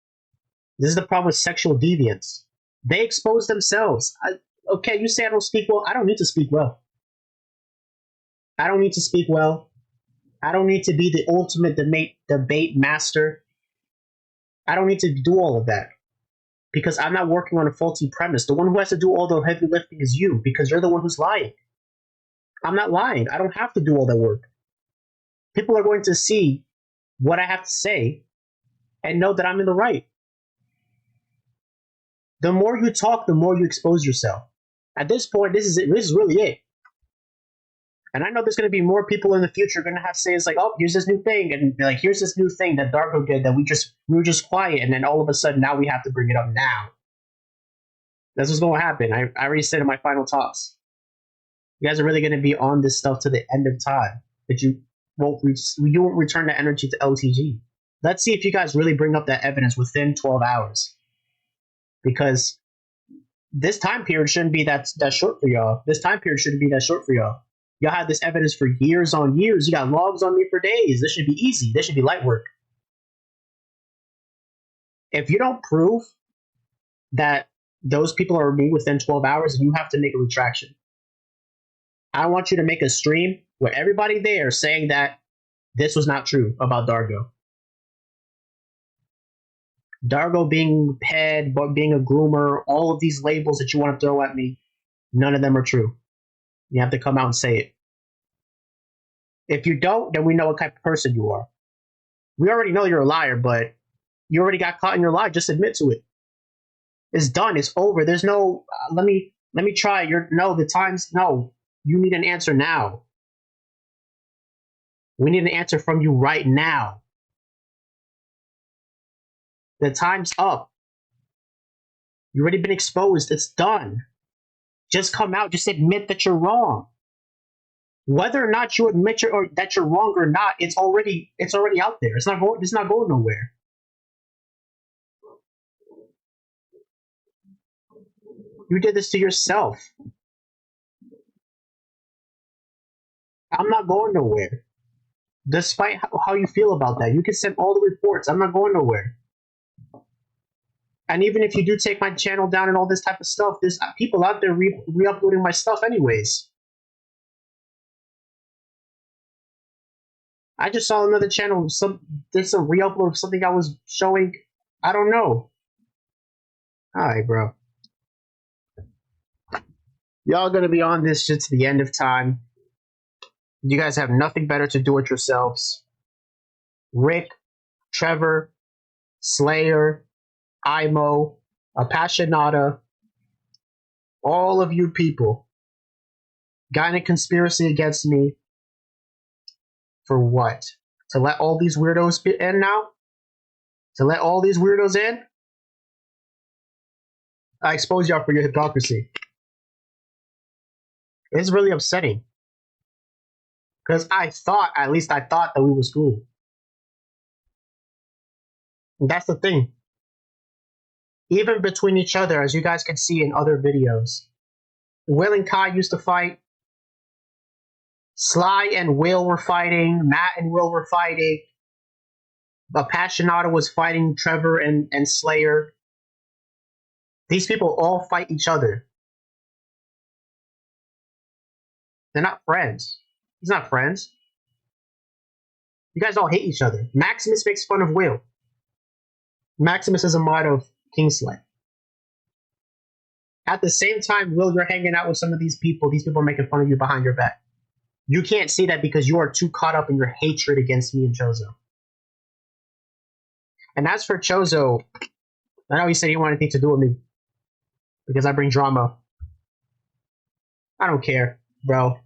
This is the problem with sexual deviance. They expose themselves. Okay, you say I don't speak well. I don't need to speak well. I don't need to speak well. I don't need to be the ultimate debate master. I don't need to do all of that. Because I'm not working on a faulty premise. The one who has to do all the heavy lifting is you, because you're the one who's lying. I'm not lying. I don't have to do all that work. People are going to see what I have to say and know that I'm in the right. The more you talk, the more you expose yourself. At this point, this is it. This is really it. And I know there's going to be more people in the future going to have to say, it's like, oh, here's this new thing. And like, here's this new thing that Dargo did that we were just quiet. And then all of a sudden, now we have to bring it up now. That's what's going to happen. I already said in my final talks. You guys are really going to be on this stuff to the end of time. But you won't return the energy to LTG. Let's see if you guys really bring up that evidence within 12 hours. Because this time period shouldn't be that short for y'all. This time period shouldn't be that short for y'all. Y'all had this evidence for years on years. You got logs on me for days. This should be easy. This should be light work. If you don't prove that those people are me within 12 hours, you have to make a retraction. I want you to make a stream where everybody there saying that this was not true about Dargo. Dargo being head, but being a groomer, all of these labels that you want to throw at me, none of them are true. You have to come out and say it. If you don't, then we know what type of person you are. We already know you're a liar, but you already got caught in your lie. Just admit to it. It's done. It's over. There's no, let me try. No. You need an answer now. We need an answer from you right now. The time's up. You've already been exposed. It's done. Just come out. Just admit that you're wrong. Whether or not you admit that you're wrong or not, it's already out there. It's not going nowhere. You did this to yourself. I'm not going nowhere. Despite how you feel about that, you can send all the reports. I'm not going nowhere. And even if you do take my channel down and all this type of stuff, there's people out there re-uploading my stuff anyways. I just saw another channel, there's some re-upload of something I was showing. I don't know. Alright, bro. Y'all gonna be on this shit to the end of time. You guys have nothing better to do with yourselves. Rick, Trevor, Slayer, Imo, Appassionata, all of you people got in a conspiracy against me. For what? To let all these weirdos in now? To let all these weirdos in? I expose y'all for your hypocrisy. It's really upsetting. Because at least I thought that we was cool. And that's the thing. Even between each other, as you guys can see in other videos, Will and Kai used to fight. Sly and Will were fighting. Matt and Will were fighting. Appassionata was fighting Trevor and Slayer. These people all fight each other. They're not friends. He's not friends. You guys all hate each other. Maximus makes fun of Will. Maximus is a mod of Kingsley. At the same time, Will, you're hanging out with some of these people. These people are making fun of you behind your back. You can't see that because you are too caught up in your hatred against me and Chozo. And as for Chozo, I know he said he wanted anything to do with me because I bring drama. I don't care, bro.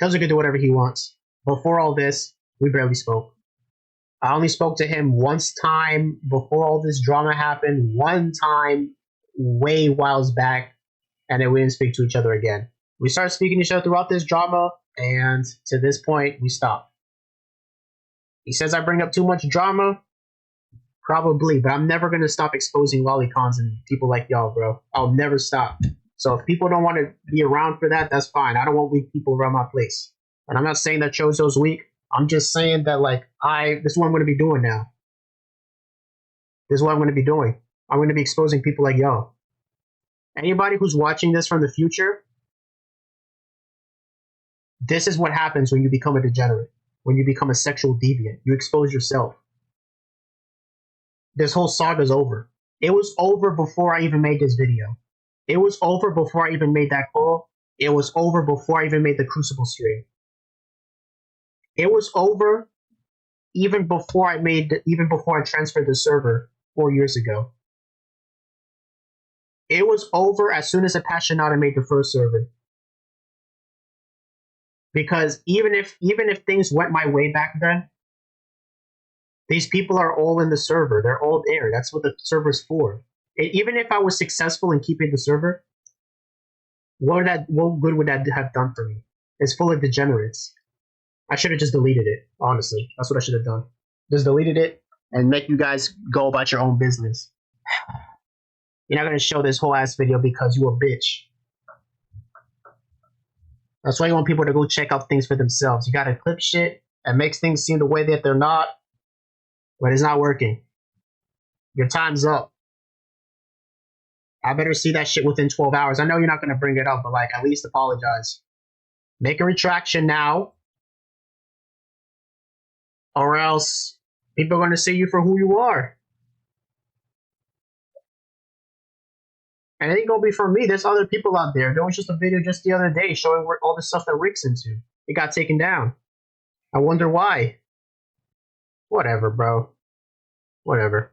Chozo can do whatever he wants. Before all this, we barely spoke. I only spoke to him once time before all this drama happened, one time way whiles back, and then we didn't speak to each other again. We started speaking to each other throughout this drama, and to this point, we stopped. He says I bring up too much drama. Probably, but I'm never going to stop exposing LICONS and people like y'all, bro. I'll never stop. So if people don't want to be around for that, that's fine. I don't want weak people around my place. And I'm not saying that Chozo's weak. I'm just saying that, like, this is what I'm going to be doing now. This is what I'm going to be doing. I'm going to be exposing people like y'all. Anybody who's watching this from the future, this is what happens when you become a degenerate. When you become a sexual deviant. You expose yourself. This whole saga's over. It was over before I even made this video. It was over before I even made that call. It was over before I even made the Crucible stream. It was over even before I transferred the server 4 years ago. It was over as soon as Appassionata made the first server. Because even if things went my way back then, these people are all in the server. They're all there. That's what the server's for. Even if I was successful in keeping the server, what good would that have done for me? It's full of degenerates. I should have just deleted it, honestly. That's what I should have done. Just deleted it and make you guys go about your own business. You're not going to show this whole ass video because you a bitch. That's why you want people to go check out things for themselves. You got to clip shit and makes things seem the way that they're not, but it's not working. Your time's up. I better see that shit within 12 hours. I know you're not going to bring it up, but, like, at least apologize. Make a retraction now, or else people are going to see you for who you are. And it ain't going to be from me. There's other people out there. There was just a video just the other day showing all the stuff that Rick's into. It got taken down. I wonder why. Whatever, bro. Whatever.